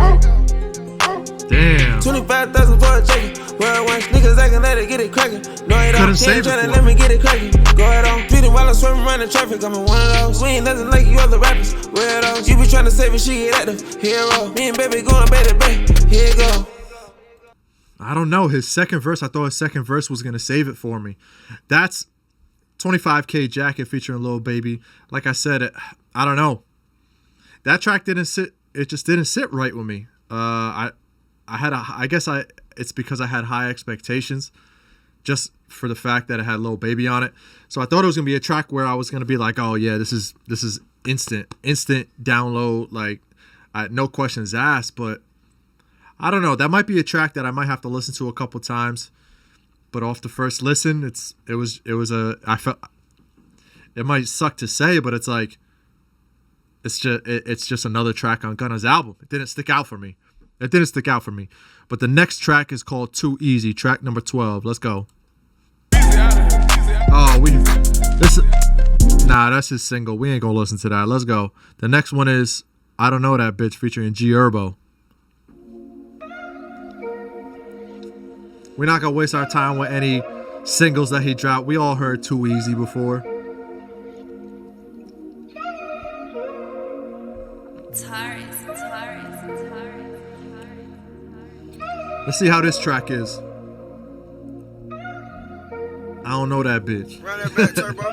Damn. 25,000 for a jacket. Where once niggas acting like they get it cracking. No, they don't. She ain't tryna let me get it cracking. Go ahead on, tweeting while I'm swimming around in traffic. I'm one of those. We ain't nothing like you other rappers. Weirdos, you be tryna save it, she get at them. Hero, me and baby going back to back. Here it go. I don't know. His second verse, I thought his second verse was gonna save it for me. That's 25K Jacket featuring Lil Baby. Like I said, I don't know. that track didn't sit. It just didn't sit right with me. It's because I had high expectations, just for the fact that it had Lil Baby on it. So I thought it was gonna be a track where I was gonna be like, oh yeah, this is instant download, like no questions asked. But I don't know. That might be a track that I might have to listen to a couple times. But off the first listen, I felt, it might suck to say, but it's like, it's just another track on Gunna's album. It didn't stick out for me. But the next track is called Too Easy, track number 12. Let's go. Oh, that's his single. We ain't gonna listen to that. Let's go. The next one is I Don't Know That Bitch featuring G Herbo. We're not gonna waste our time with any singles that he dropped. We all heard Too Easy before. Let's see how this track is. I Don't Know That Bitch. Run that back, Turbo.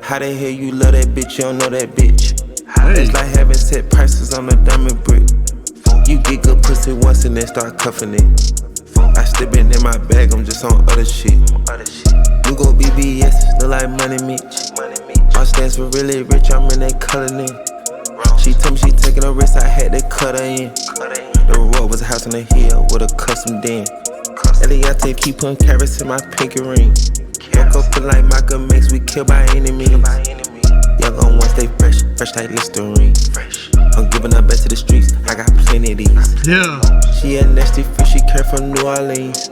How the hell you love that bitch? You don't know that bitch. Hey. It's like having set prices on a diamond brick. You get good pussy once and then start cuffing it. I still been in my bag, I'm just on other shit. You go BBS, look like Money Mitch. My stands for really rich, I'm in that color name. She told me she taking a risk, I had to cut her in. The road was a house on the hill with a custom den. Eliante keep putting carrots in my pinky ring. Woke up feel like Michael Mix, we kill by any means. Young on one stay fresh like Listerine. I'm giving her back to the streets, I got plenty of these. Yeah. She a nasty fish, she came from New Orleans.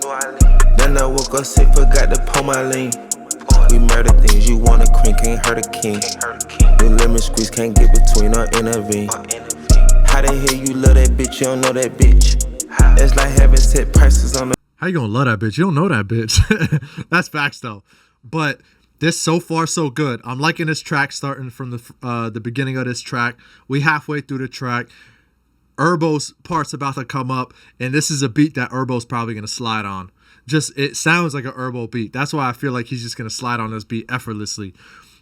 Then I woke up sick, forgot to pull my lean. We murder things, you want a queen, can't hurt a king. The lemon squeeze, can't get between or intervene. How the hell you love that bitch, you don't know that bitch. It's like having set prices on the. How you gonna love that bitch? You don't know that bitch. That's facts though. But this so far so good. I'm liking this track starting from the beginning of this track. We halfway through the track. Herbo's part's about to come up, and this is a beat that Herbo's probably gonna slide on. It sounds like an Herbo beat. That's why I feel like he's just gonna slide on this beat effortlessly.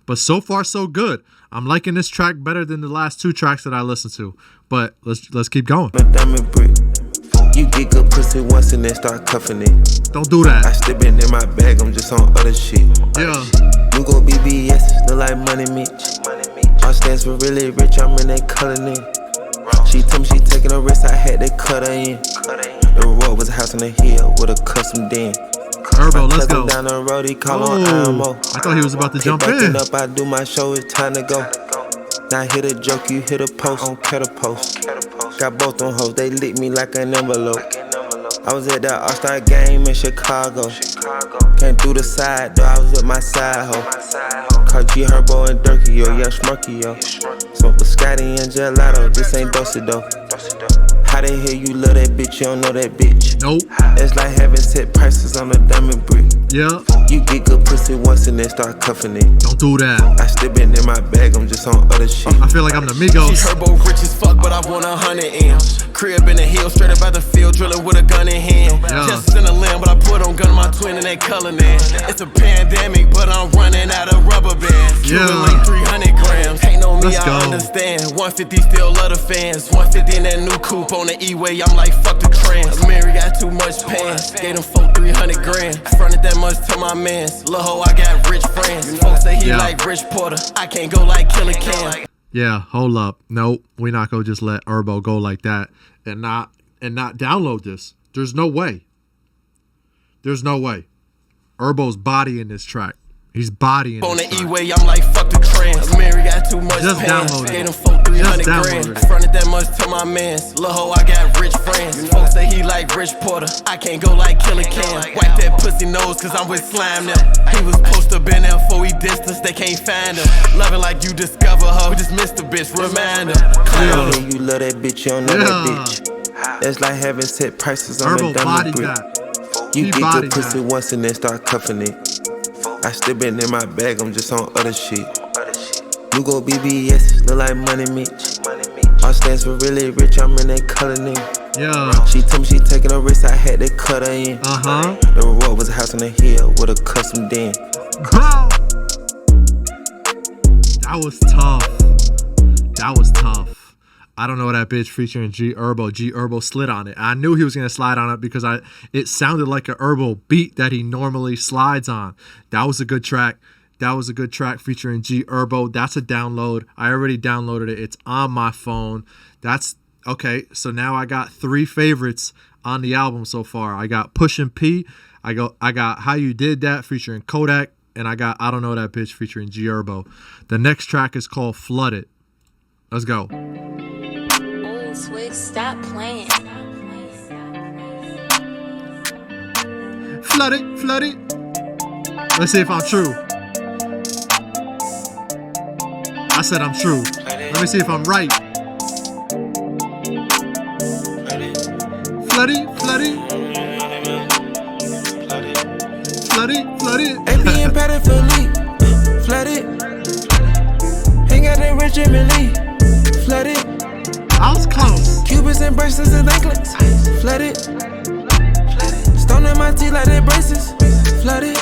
But so far so good. I'm liking this track better than the last two tracks that I listened to. But let's keep going. You get good pussy once and then start cuffing it. Don't do that. I still been in my bag, I'm just on other shit. Yeah. You go BBS, look like Money Mitch. My stands for really rich, I'm in that color name. She told me she taking a risk, I had to cut her in. The road was a house on the hill with a custom den. Herbo, let's go. Down the road, he call on IMO. I thought he was about to jump in. Up, I do my show, it's time to go. Now hit a joke, you hit a post on Kettle Post. Got both them hoes, they lick me like an envelope. I was at the All-Star game in Chicago. Came through the side, though I was with my side hoe. Caught G Herbo and Durkee, yo, young Schmurky, yo. Smoke with Scotty and Gelato, this ain't Dosido. How the hell you love that bitch, you don't know that bitch. Nope. It's like having set prices on a diamond brick. Yeah. You get good pussy once and then start cuffing it. Don't do that. I still been in my bag, I'm just on other shit. I feel like I'm the Migos. She Herbo rich as fuck, but I want 100 M's. Crib in the hill, straight up out the field, drilling with a gun in hand. Yeah. Just in the limb, but I put on gun my twin and they color man. It's a pandemic, but I'm running out of rubber bands. Yeah. Cuban like 300 grams. Ain't no me, Let's go. I understand. 150 still love the fans. 150 in that new coupe on the E-way, I'm like fuck the trans. Mary got too much pants. Gave them folk 300 grand. Fronted that much to my mans. Lil' ho, I got rich friends. Folks say he like Rich Porter. I can't go like Killer Cam. Yeah, hold up. Nope, we not gonna just let Herbo go like that and not download this. There's no way. There's no way. Herbo's bodying this track. He's bodying on this the track. E-way, I'm like fuck the trans. Mary got too much Just pants. download it. Gave them folk 300 Just download grand. it. Fronted that much to my mans. Lil' ho, I got rich friends. Folks say he like Rich Porter. I can't go like Killer Cam. Wipe that pussy nose cause I'm with Slime now. He was supposed to been there before we distance, they can't find him. Loving like you discover her, we just missed the bitch, remind her. How you love that bitch, you don't know that bitch. It's like having set prices on Herbo a diamond bodied brick. that. You He get bodied good pussy that. once and then start cuffing it. I still been in my bag, I'm just on other shit. You go BBS, look like Money Mitch. My stands for really rich, I'm in that color name. Yeah. She told me she taking a risk, I had to cut her in. Uh-huh. The road was a house on the hill with a custom den. That was tough. That was tough. I don't know that bitch featuring G Herbo. G Herbo slid on it. I knew he was gonna slide on it because it sounded like a Herbo beat that he normally slides on. That was a good track. That was a good track featuring G Herbo. That's a download. I already downloaded it. It's on my phone. That's okay. So now I got 3 favorites on the album so far. I got Pushin' P. I got How You Did That featuring Kodak, and I got I Don't Know That Bitch featuring G Herbo. The next track is called Flooded. Let's go. Ooh, Swig, stop playing. Flooded, flooded. Let's see if I'm true. I said I'm true. Let me see if I'm right. Flooded, flooded. Flooded, flooded. AP and padded for leak. Flooded. Ain't got that rich Emily. Flooded. I was close. Cubits and bracelets and anklets. Flooded. Stone in my teeth like they braces. Flooded.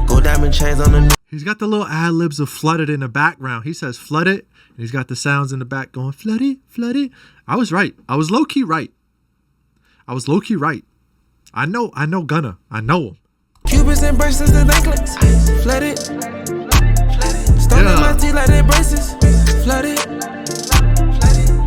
Gold diamond chains on the new. He's got the little ad-libs of flooded in the background. He says flooded, and he's got the sounds in the back going flooded, flooded. I was right. I was low-key right. I know Gunna. I know him. Cubits and bracelets and anklets. Flooded. Stone in my teeth like they braces. Flooded.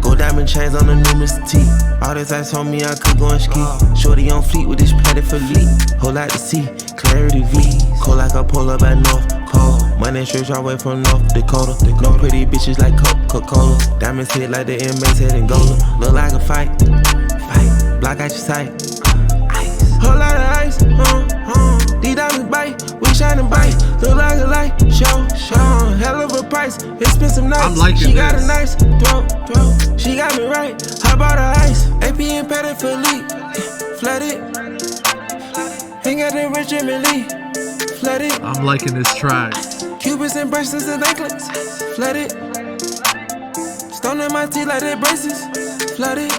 Gold diamond chains on the new Mr. T. All this ice on me, I could go and ski. Shorty on fleet with this padded for leak. Whole lot to see, clarity V. Cold like a polar by North Pole. Money straight all way from North Dakota. No pretty bitches like Coca-Cola. Diamonds hit like the inmates head and Gola. Look like a fight. Block out your sight. Whole lot of ice. These diamonds bite. We shining bright. Look like a light. Show. Hell of a price. Expensive nights. I'm liking she this. Got a nice throat. She got me right. How about the ice? AP and padded for leak. Flooded. Ain't got that rich Emily. Flooded. I'm liking this track. Cubits and bracelets and anklets. Flooded. Stone in my teeth like they braces. Flooded.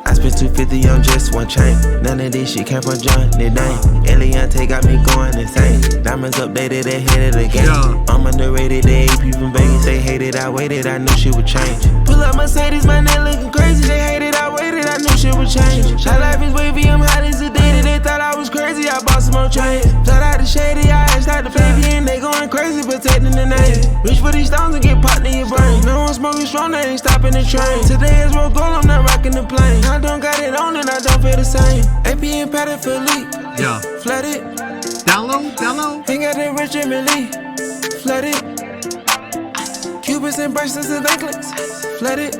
I spent 250 on just one chain. None of this shit came from Johnny Dane. Eliante got me going insane. Diamonds updated ahead of the game. I'm underrated, the AP from Vegas. They hated, I waited, I knew shit would change. Pull up Mercedes, my neck looking crazy. They hated, I waited, I knew shit would change. My life is wavy, I'm hot as a dated. They thought I was crazy, I bought some more chains. Flat out the shady, I asked out the baby, and they going crazy, protecting the name. Reach for these stones and get popped in your brain. No one smoking strong, they ain't stopping the train. Today is roll gold, I'm not rocking the plane. I don't got it on and I don't feel the same. AP and padded for leak. Yeah. Flooded. Download. Ain't got that rich Emily. Flooded. Cubits and bracelets and anklets. Flooded.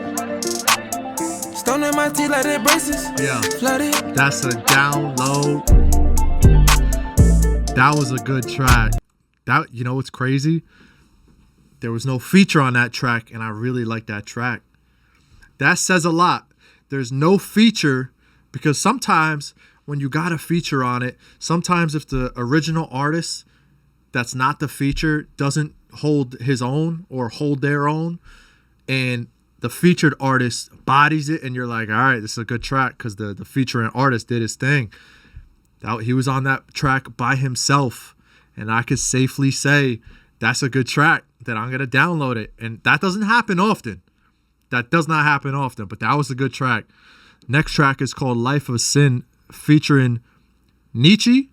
Stone in my teeth like they braces. Yeah. Flooded. That's a download. That was a good track. That, you know what's crazy? There was no feature on that track, and I really like that track. That says a lot. There's no feature because sometimes when you got a feature on it, sometimes if the original artist that's not the feature doesn't hold his own or hold their own, and the featured artist bodies it, and you're like, all right, this is a good track because the featuring artist did his thing. He was on that track by himself, and I could safely say that's a good track that I'm going to download it. And that doesn't happen often. That does not happen often, but that was a good track. Next track is called Life of Sin featuring Nechi.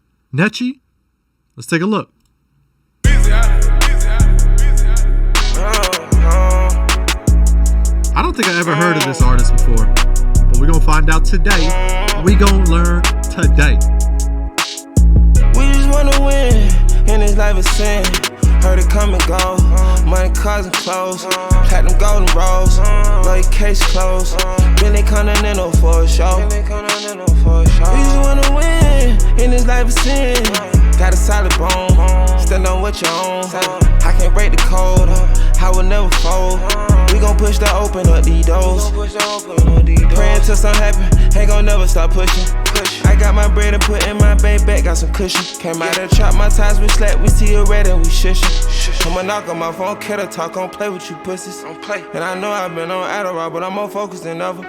Let's take a look. I don't think I ever heard of this artist before, but we're going to find out today. We going to learn today. We just want to win in this life of sin. Heard it come and go. Money, cars, and clothes. Platinum, golden rolls. Like case closed. Billy Continental for a show. We just wanna win in this life of sin. Got a solid bone. Stand on what you own. I can't break the code. I will never fold. We gon' push to open up these doors. Praying till something happen. Ain't gon' never stop pushing. I got my bread and put in my bank back, got some cushion. Came out of the trap, my ties we slack, we see it red and we shushing. I'ma knock on my phone, kettle talk, don't play with you pussies. And I know I've been on Adderall, but I'm more focused than ever.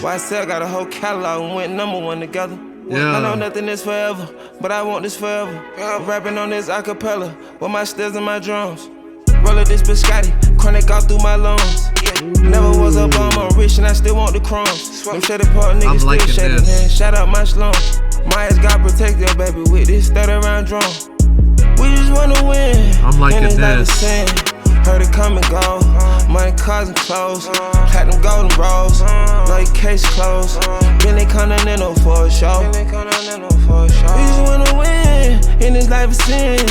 Why I said I got a whole catalog and went #1 together. I know nothing is forever, but I want this forever. Rapping on this acapella with my stills and my drums. Roll up this biscotti, chronic all through my lungs. Never was a bum, I'm rich and I still want the crumbs. Them shady part niggas still shaking hands. Shout out my slum. My ass got protected, baby, with this 30-round drum. We just wanna win. I'm liking this. Heard it come and go. Money, cars, and clothes. Platinum, golden rolls. No, your case closed. Been in Continental for a show. We just wanna win. In this life of sin.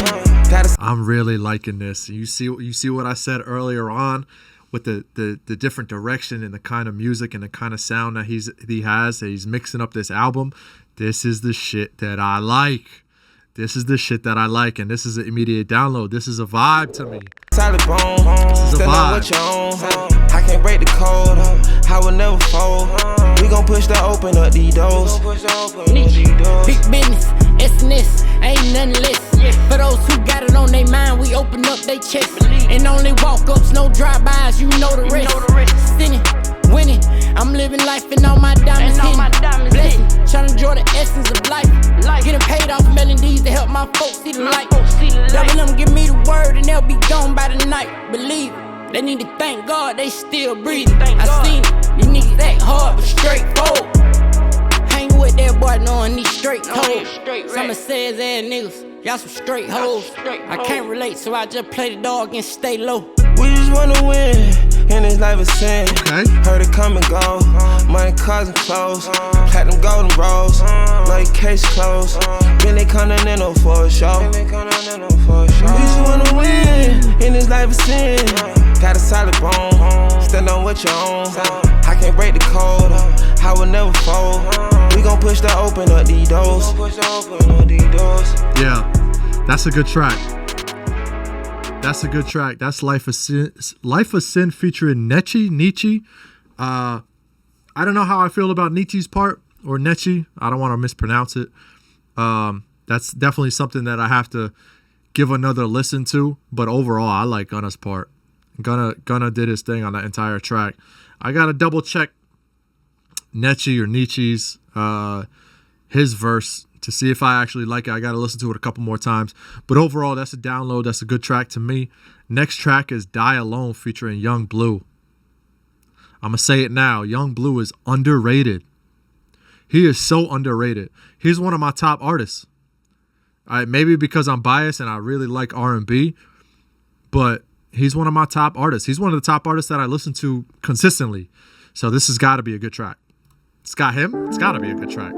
I'm really liking this. You see what I said earlier on with the different direction and the kind of music and the kind of sound that he's mixing up this album. This is the shit that I like. This is the shit that I like, and this is an immediate download. This is a vibe to me. Solid bone, this is a vibe. What you own. I can't break the code. I will never fold. We gon' push that open up these doors. Big business, SNS, ain't nothing less. For those who got it on their mind, we open up they chest. And only walk-ups, no drive-bys, you know the rest. Sinning, winning, I'm living life and all my diamonds hitting. Blessing, trying to enjoy the essence of life. Getting paid off melodies to help my folks see the light. Double them, give me the word and they'll be gone by the night. Believe it, they need to thank God they still breathing. I seen it, these niggas act hard but straightforward. Hang with that boy knowing these straight cold. Some says ass niggas, y'all some straight hoes. I can't relate, so I just play the dog and stay low. We just wanna win, in this life of sin. Heard it come and go, money, cars, and clothes. Platinum, golden rolls, no, your case closed. Been in Continental for a show. We just wanna win, in this life of sin. Got a solid bone, stand on what you own. I can't break the code, I will never fold. We gon' push to open up these doors. Yeah, that's a good track. That's a good track. That's Life of Sin featuring Nietzsche. I don't know how I feel about Nietzsche's part, or Nietzsche. I don't want to mispronounce it. That's definitely something that I have to give another listen to. But overall, I like Gunna's part. Gunna did his thing on that entire track. I gotta double check Nietzsche's his verse to see if I actually like it. I gotta listen to it a couple more times. But overall, that's a download. That's a good track to me. Next track is Die Alone featuring Young Blue. I'm gonna say it now. Young Blue is underrated. He is so underrated. He's one of my top artists. Maybe because I'm biased and I really like R&B, but he's one of my top artists. He's one of the top artists that I listen to consistently. So this has got to be a good track. It's got him. It's got to be a good track.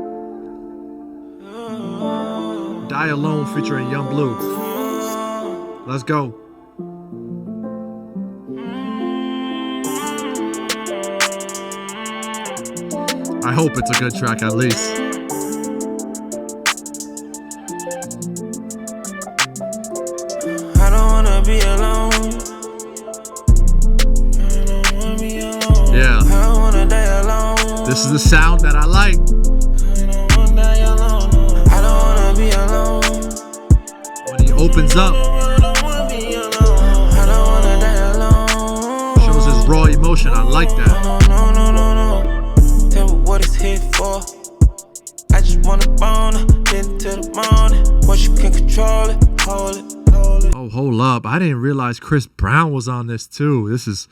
Die Alone featuring Young Blue. Let's go. I hope it's a good track at least. I don't wanna be alone. Yeah. I don't wanna die alone. This is the sound that I like. I don't wanna die alone. I don't wanna be alone. When he opens up, I don't wanna be alone. I don't wanna die alone. shows his raw emotion. I like that. No. Tell me what it's here for. I just wanna bone her, get to the morning. Once you can control it, hold it. Oh, hold up. I didn't realize Chris Brown was on this too. This is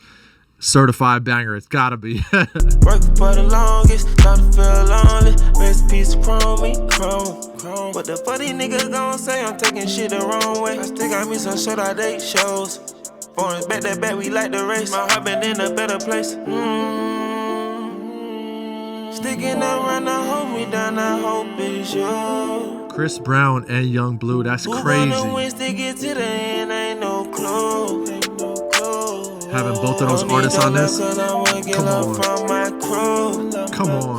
certified banger. It's gotta be. Working for the longest, not to feel lonely. Recipes of chrome. What the funny nigga gon' say? I'm taking shit the wrong way. I still got me some short out date shows. Foreigns back that back, we like the race. My heart been in a better place. Sticking around, I hold me down, I hope it's you. Chris Brown and Young Blue, that's crazy. Having both of those artists on this, come on.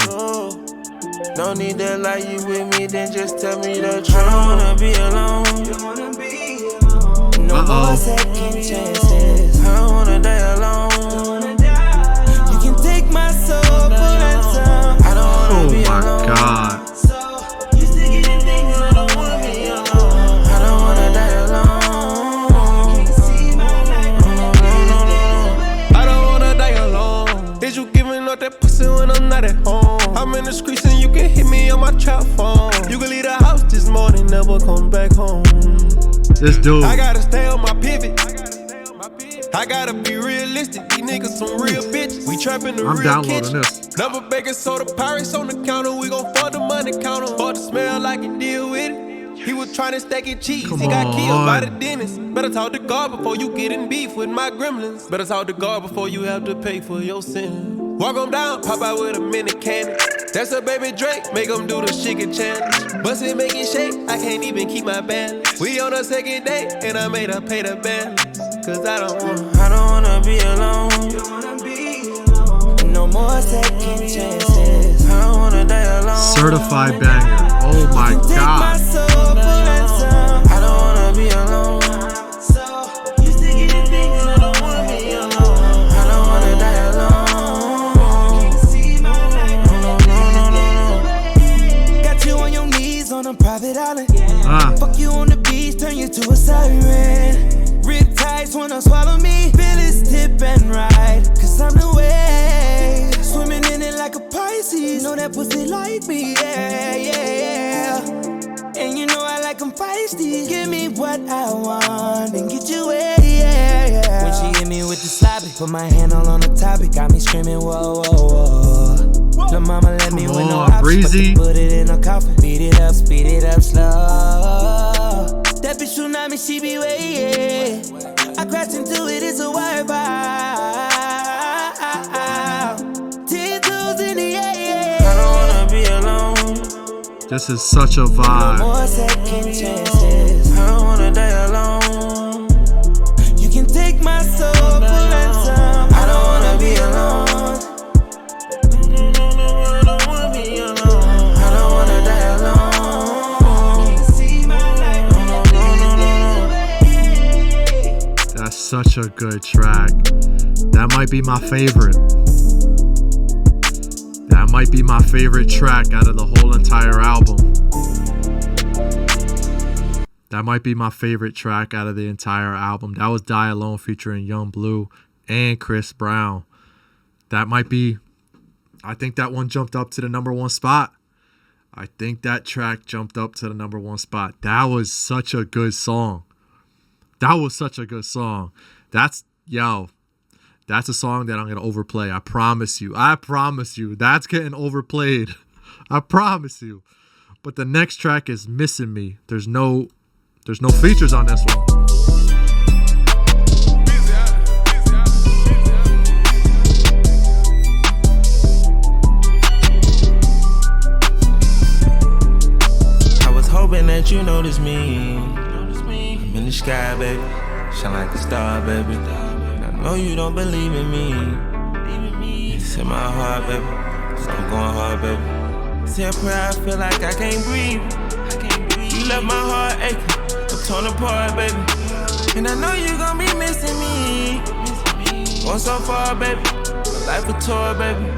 No need to lie, you with me, then just tell me the truth. I don't wanna be alone. No more second chances. I don't wanna die alone. You can take my soul for ransom. I don't wanna be alone. Oh my God. That pussy when I'm not at home. I'm in the streets and you can hit me on my trap phone. You can leave the house this morning, never come back home. This dude. I gotta stay on my pivot. I gotta be realistic, these niggas some real bitches. We trapping the I'm real downloading kitchen. this. Number baking soda, Pyrex on the counter. We gon' fuck the money counter. Fuck the smell like he deal with it. He was tryna stack his cheese. Come he got killed by the on. dentist. Better talk to God before you get in beef with my gremlins. Better talk to God before you have to pay for your sin. Walk 'em down, pop out with a minute candy. That's a baby Drake, make 'em do the chicken challenge. Bust it, make it shake, I can't even keep my balance. We on a second date, and I made her pay the balance. Cause I don't wanna be alone. No more second chances. I don't wanna die alone. Certified banger. Oh my God. I don't wanna be alone. Used to get it big and I don't wanna be alone. I don't wanna die alone. No. Got you on your knees on a private island. Fuck you on the beach, turn you to a siren. Rip tides wanna swallow me. Feel it tip and ride. Cause I'm the way. Swimming in it like a Pisces. Know that pussy like me, yeah. And you know I like 'em feisty. Give me what I want and get you wet, yeah. When she hit me with the sloppy, put my hand all on the topic, got me screaming, whoa, whoa, whoa. Lil' mama let me win no option, Breezy. put it in a coffin. Speed it up slow. That bitch tsunami, she be waiting. I crash into it, it's a wire vibe. 10 toes in the air. I don't wanna be alone. This is such a No vibe. more second chances. I don't wanna die alone. You can take my soul for ransom. I don't wanna be alone. I don't wanna be alone. I don't wanna die alone. That's such a good track. That might be my favorite. That might be my favorite track out of the whole entire album. That might be my favorite track out of the entire album. That was Die Alone featuring Young Blue and Chris Brown. That might be, I think that one jumped up to the #1 spot. I think that track jumped up to the #1 spot. That was such a good song. That was such a good song. That's a song that I'm going to overplay. I promise you. That's getting overplayed. I promise you. But the next track is Missing Me. There's no features on this one. I was hoping that you noticed me. I'm in the sky, baby. Shine like a star, baby. I know you don't believe in me. It's in my heart, baby. So I'm going hard, baby. Say a prayer, I feel like I can't breathe. You left my heart aching. I'm torn apart, baby. And I know you gon' be missing me. Going so far, baby. Life a tour, baby.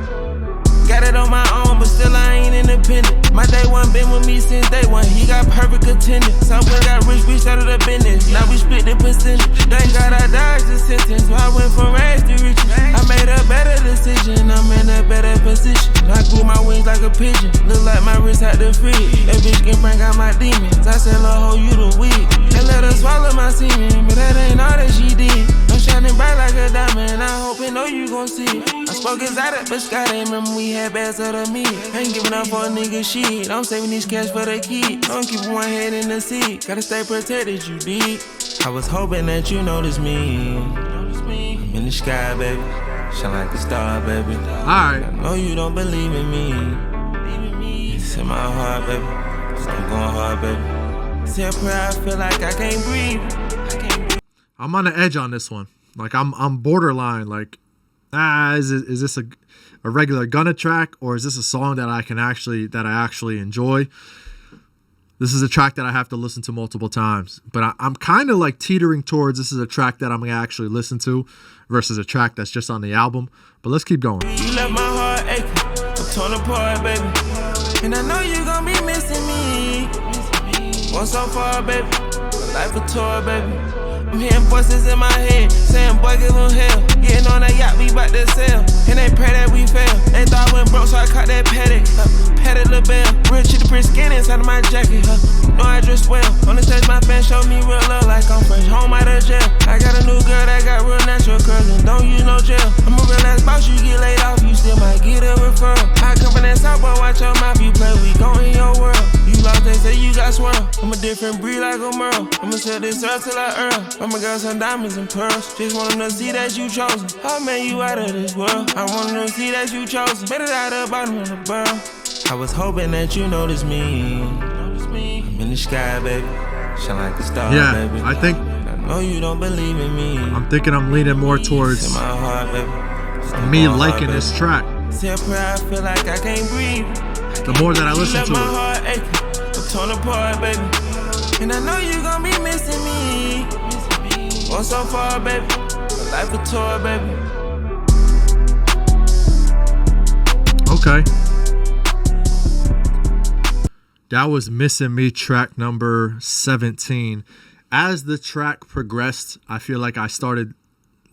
Got it on my own, but still I ain't independent. My day one been with me since day one. He got perfect attendance. Southwest got rich, we started a business. Now we split the percentage. Thank God I dodged the sentence. So I went from rags to riches. I made a better decision. I'm in a better position. I grew my wings like a pigeon. Look like my wrist had the fridge. That bitch can bring out my demons. I said, Lord, hold you the weed. And let her swallow my semen. But that ain't all that she did. I'm shining bright like a diamond. I hope and know you gon' see it. I spoke exotic, but Scott ain't remember we had bags of the meat. Ain't giving up for a nigga shit. I'm saving these cash for the kid. Don't keep one head in the seat. Gotta stay protected, you dig. I was hoping that you noticed me. I'm in the sky, baby. Shine like a star, baby. Alright. I know you don't believe in me. It's in my heart, baby. So I'm going hard, baby. Say a prayer, I feel like I can't breathe. I'm on the edge on this one. Like I'm borderline. Like, is this a regular Gunna track, or is this a song that I actually enjoy? This is a track that I have to listen to multiple times, but I'm kind of like teetering towards this is a track that I'm gonna actually listen to versus a track that's just on the album. But let's keep going. You left my heart aching. I'm torn apart, baby. And I know you gon' be missing me. Going so far, baby. Life a tour, baby. I'm hearing voices in my head saying, boy, give them hell. Getting on that yacht, we bout to sail. And they pray that we fail. They thought I went broke, so I caught that paddock. Patted the bell. Real chicken print skin inside of my jacket. Know I dress well. On the stage, my fans show me real love like I'm fresh home out of jail. I got a new girl that got real natural prison, don't use no jail. I'm a real ass boss, you get laid off, you still might get a referral. I come from that south, boy, watch your mouth, you play, we go in your world. You lost, they say you got swirl. I'm a different breed like a Merle. I'ma sell this earth till I earl. I'ma got some diamonds and pearls. Just want them to see that you chosen. I made you out of this world. I want them to see that you chosen. Made it out of the bottom of the barrel. I was hoping that you noticed me. I'm in the sky, baby. Shine like a star, baby. I think. I know you don't believe in me. I'm thinking I'm leaning more towards my heart, baby. me liking this track. Say a prayer, I feel like I can't breathe. The more that I listen to my it. heart aching, I'm torn apart, baby. And I know you gon' be missing me. Oh, so far, baby. My life a tour, baby. Okay. That was Missing Me, track number 17. As the track progressed, I feel like I started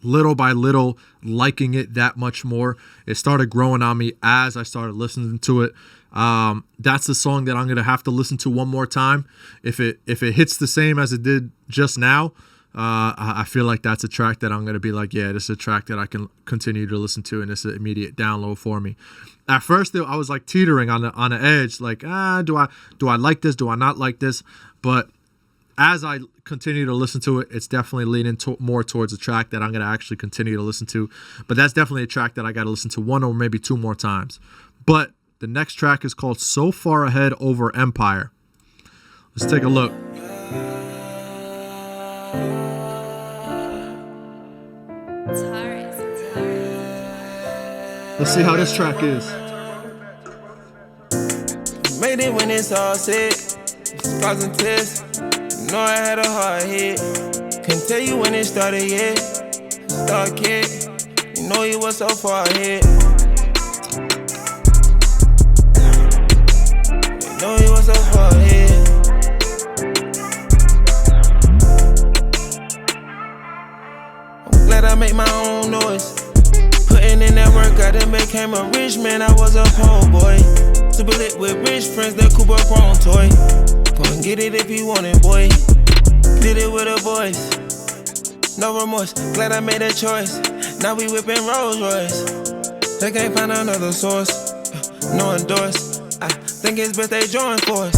little by little liking it that much more. It started growing on me as I started listening to it. That's the song that I'm gonna have to listen to one more time. If it hits the same as it did just now, I feel like that's a track that I'm gonna be like, yeah, this is a track that I can continue to listen to, and it's an immediate download for me. At first, I was like teetering on the edge, like, do I like this? Do I not like this? But as I continue to listen to it, it's definitely leaning more towards a track that I'm going to actually continue to listen to. But that's definitely a track that I got to listen to one or maybe two more times. But the next track is called So Far Ahead Over Empire. Let's take a look. Let's see how this track is. Made it when it's all said. Scars and tests. Know I had a hard hit. Couldn't tell you when it started yet. Start kid. You know you was so far ahead. You know you was so far ahead. I'm glad I make my own noise. Putting in that work, I done became a rich man. I was a poor boy. Super lit with rich friends, that Cooper Chrome toy. Go and get it if you want it, boy. Did it with the boys. No remorse, glad I made a choice. Now we whipping Rolls Royce. They can't find another source. No endorse. I think it's best they join force.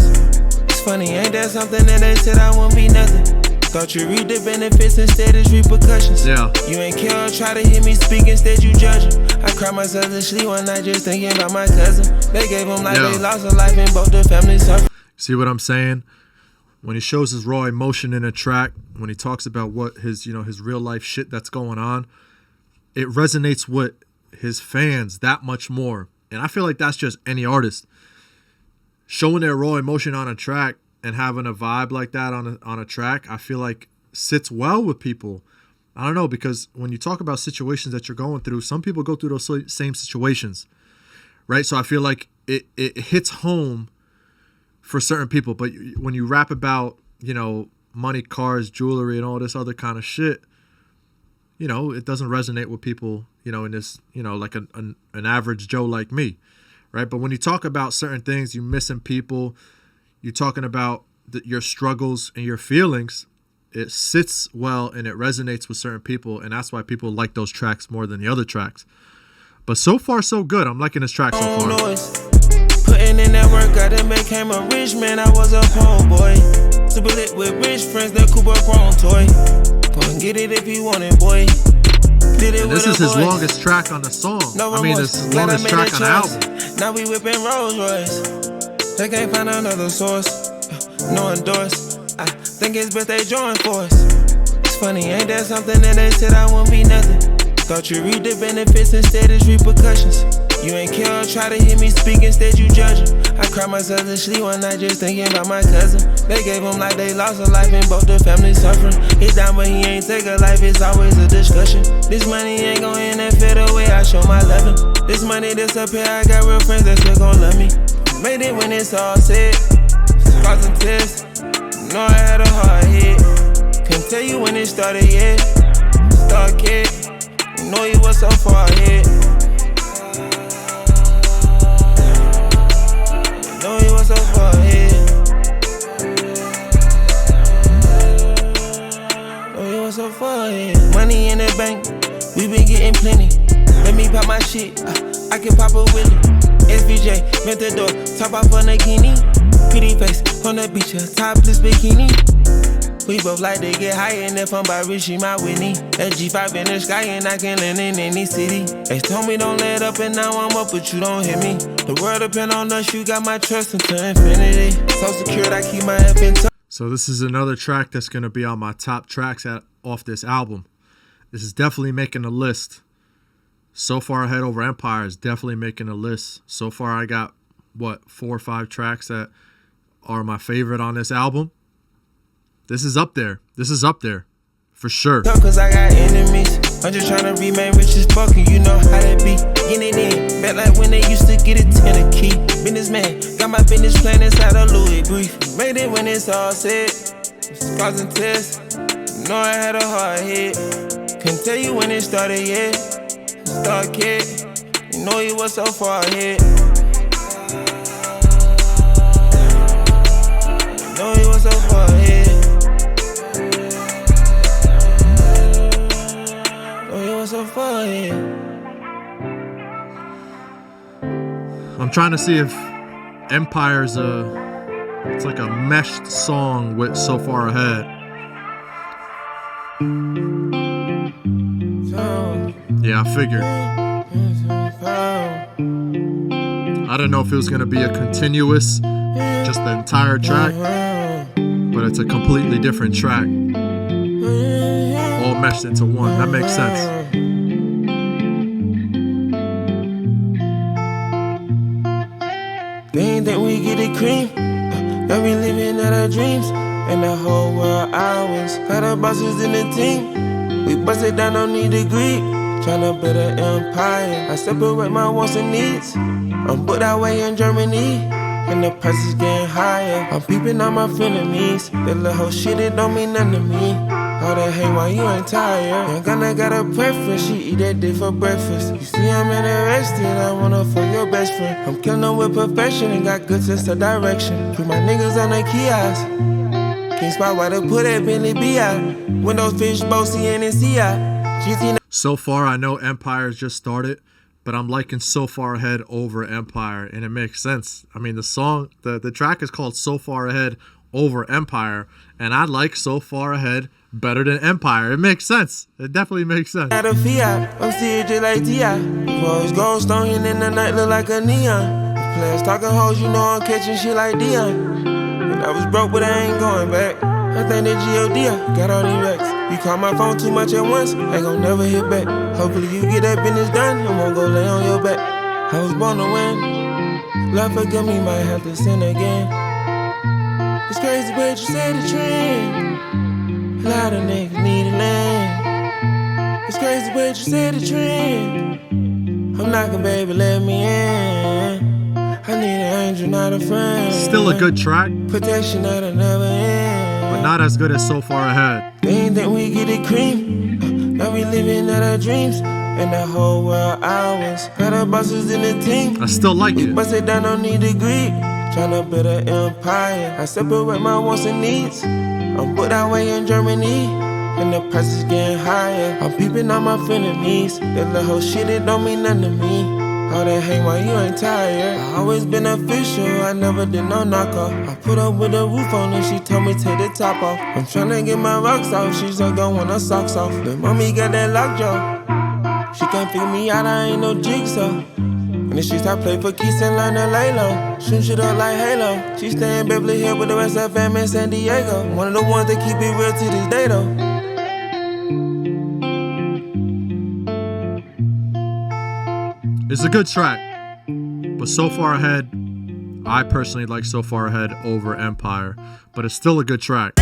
It's funny, ain't that something that they said I wouldn't be nothing? Thought you read the benefits instead it's repercussions. Yeah. You ain't care, try to hear me speak instead you judging. I cried myself to sleep one night just thinking about my cousin. They gave him like they lost a life and both the families suffer. See what I'm saying? When he shows his raw emotion in a track, when he talks about what his real life shit that's going on, it resonates with his fans that much more. And I feel like that's just any artist showing their raw emotion on a track and having a vibe like that on a track. I feel like sits well with people. I don't know, because when you talk about situations that you're going through, some people go through those same situations, right? So I feel like it hits home for certain people. But when you rap about, money, cars, jewelry, and all this other kind of shit, it doesn't resonate with people, in this, like an average Joe like me, right? But when you talk about certain things, you missing people, you're talking about your struggles and your feelings, it sits well and it resonates with certain people, and that's why people like those tracks more than the other tracks. But so far, so good. I'm liking this track so far. Putting in that work, I done became a rich man. I was a poor boy. Super lit with rich friends, that Cooper Chrome toy. Go and get it if you want it, boy. Did it and this is his longest track on the song. This is his longest track on the album. Now we whipping Rolls Royce. They can't find another source. No endorse. I think it's best they join force. It's funny, ain't that something that they said I wouldn't be nothing? Thought you read the benefits instead it's repercussions. You ain't care, try to hear me speak instead you judging. I cried myself to sleep one night just thinking about my cousin. They gave him like they lost a life and both the families suffering. He's down but he ain't take a life, it's always a discussion. This money ain't gon' end and fade away, I show my loving. This money disappear, I got real friends that still gon' love me. Made it when it's all said. Scars and tests. Know I had a hard hit. Couldn't tell you when it started yet. Start kid. You know you was so far ahead. You know you was so far ahead. Know you what's so far, yeah. Money in the bank, we been getting plenty. Let me pop my shit, I can pop a Willie. SVJ, Matador, top off on a guinea. Pretty face on the beach, a topless bikini. We both like to get high, and if I'm by rich, she my Whitney. That G5 in the sky, and I can land in any city. They told me don't let up, and now I'm up, but you don't hit me. The world depend on us, you got my trust into infinity. So secured, I keep my F in touch. So this is another track that's going to be on my top tracks off this album. This is definitely making a list. So Far Ahead Over Empire is definitely making a list. So far, I got, 4 or 5 tracks that are my favorite on this album. This is up there. This is up there. For sure. Cause I got enemies. I'm just trying to remain rich as fuck, and you know how that be. Get it in. Back like when they used to get a 10 a key. Businessman. Got my business plan inside a Louis brief. Made it when it's all said. Scars and tests. You know I had a hard hit. Couldn't tell you when it started yet. Start kid. You know you was so far ahead. You know you was so far ahead. So far, yeah. I'm trying to see if Empire's it's like a meshed song with So Far Ahead. Yeah, I figured. I don't know if it was gonna be a continuous, just the entire track, but it's a completely different track. All meshed into one. That makes sense. They ain't that we get it cream. Now we living out our dreams. And the whole world ours. Got the bosses in the team. We bust it down, don't need a greed. Tryna build an empire. I separate my wants and needs. I'm put that way in Germany. And the price is getting higher. I'm peeping on my frenemies. That little whole shit, it don't mean nothing to me. All that hate while you ain't tired. Young Gunna got a preference, she eat that dick for breakfast. You see I'm interested, I wanna fuck your best friend. I'm killing them with perfection and got good sense of direction. Put my niggas on the kiosk. Can't spot why they put that Bentley B.I. Windows fish, both CNNCI. GT. So far, I know Empire's just started, but I'm liking So Far Ahead Over Empire, and it makes sense. I mean, the song, the track is called So Far Ahead Over Empire, and I like So Far Ahead better than Empire. It makes sense. It definitely makes sense. Out of Fiat, I'm serious just like T.I. Rose gold stone and in the night look like a neon. Players talking hoes, you know I'm catching shit like Dion. And I was broke, but I ain't going back. I think that G.O.D. got all these racks. You call my phone too much at once, ain't gon' never hit back. Hopefully you get that business done and won't go lay on your back. I was born to win. Lord forgive me, might have to sin again. It's crazy, but you say the trend. A lot of niggas need a land. It's crazy, but you say the trend. I'm knocking, baby, let me in. I need an angel, not a friend. Still a good track, Protection that'll never end. but not as good as So Far Ahead. They ain't that we get it cream. Now we living out our dreams. And the whole world ours. Got the bosses in the team. I still like it. Bust it down, don't need a greed. Tryna build an empire. I separate my wants and needs. I'm put that way in Germany. And the price is getting higher. I'm peeping on my frenemies. That little whole shit, it don't mean nothing to me. All that hate while you ain't tired. I always been official, I never did no knockoff. I put up with a roof on and she told me take the top off. I'm tryna get my rocks off, she's like don't want her socks off. The mommy got that lockjaw. She can't figure me out, I ain't no jigsaw. In the streets I play for keys and learn to lay low. Shoot shit up like Halo. She stay in Beverly Hills with the rest of fam in San Diego. One of the ones that keep it real to this day though. It's a good track, but So Far Ahead, I personally like So Far Ahead over Empire, but it's still a good track.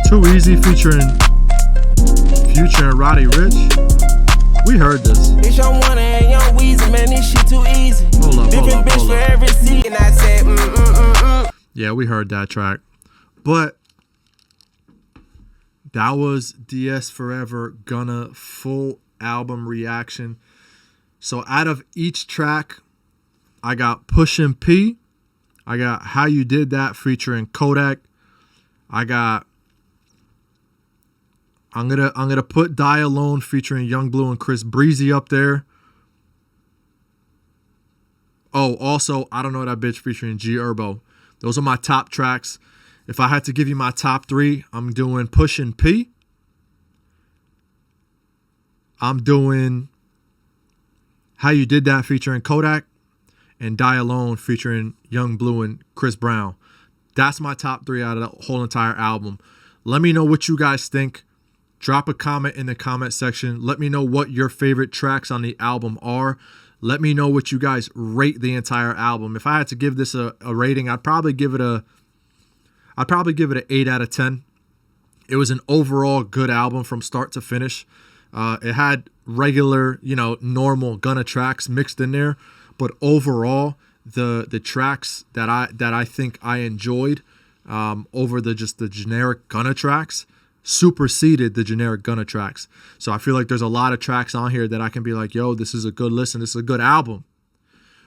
Too Easy featuring Future and Roddy Rich. We heard this. Bitch, I want it and young Weezy, man, this shit too easy. Different bitch for every seat, and I said, Yeah, we heard that track. But that was DS4EVER Gunna full album reaction. So out of each track, I got Pushin' P, I got How You Did That featuring Kodak. I'm gonna put Die Alone featuring Young Blue and Chris Breezy up there. Oh, also, I Don't Know That Bitch featuring G Herbo. Those are my top tracks. If I had to give you my top 3, I'm doing Pushin' P. I'm doing How You Did That featuring Kodak, and Die Alone featuring Young Blue and Chris Brown. That's my top 3 out of the whole entire album. Let me know what you guys think. Drop a comment in the comment section. Let me know what your favorite tracks on the album are. Let me know what you guys rate the entire album. If I had to give this a rating, I'd probably give it an 8 out of 10. It was an overall good album from start to finish. It had regular, normal Gunna tracks mixed in there, but overall, the tracks that I think I enjoyed over the generic Gunna tracks superseded the generic Gunna tracks. So I feel like there's a lot of tracks on here that I can be like, yo, this is a good listen. This is a good album.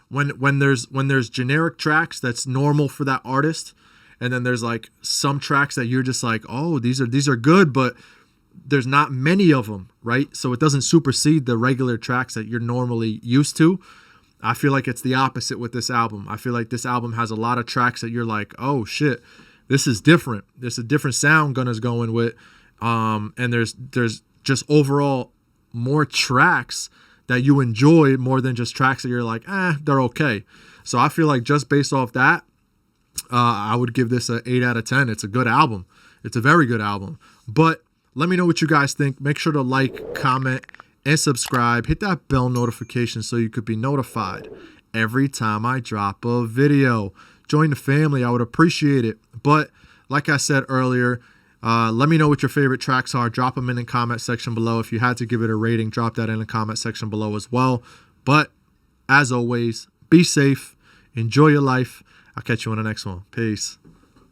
When there's generic tracks that's normal for that artist, and then there's like some tracks that you're just like, oh, these are good, but there's not many of them, right? So it doesn't supersede the regular tracks that you're normally used to. I feel like it's the opposite with this album. I feel like this album has a lot of tracks that you're like, oh shit, this is different. There's a different sound Gunna's going with. And there's just overall more tracks that you enjoy more than just tracks that you're like, they're okay. So I feel like just based off that, I would give this an 8 out of 10. It's a good album. It's a very good album. But let me know what you guys think. Make sure to like, comment, and subscribe. Hit that bell notification so you could be notified every time I drop a video. Join the family. I would appreciate it. But like I said earlier, let me know what your favorite tracks are. Drop them in the comment section below. If you had to give it a rating, drop that in the comment section below as well. But as always, be safe. Enjoy your life. I'll catch you on the next one. Peace.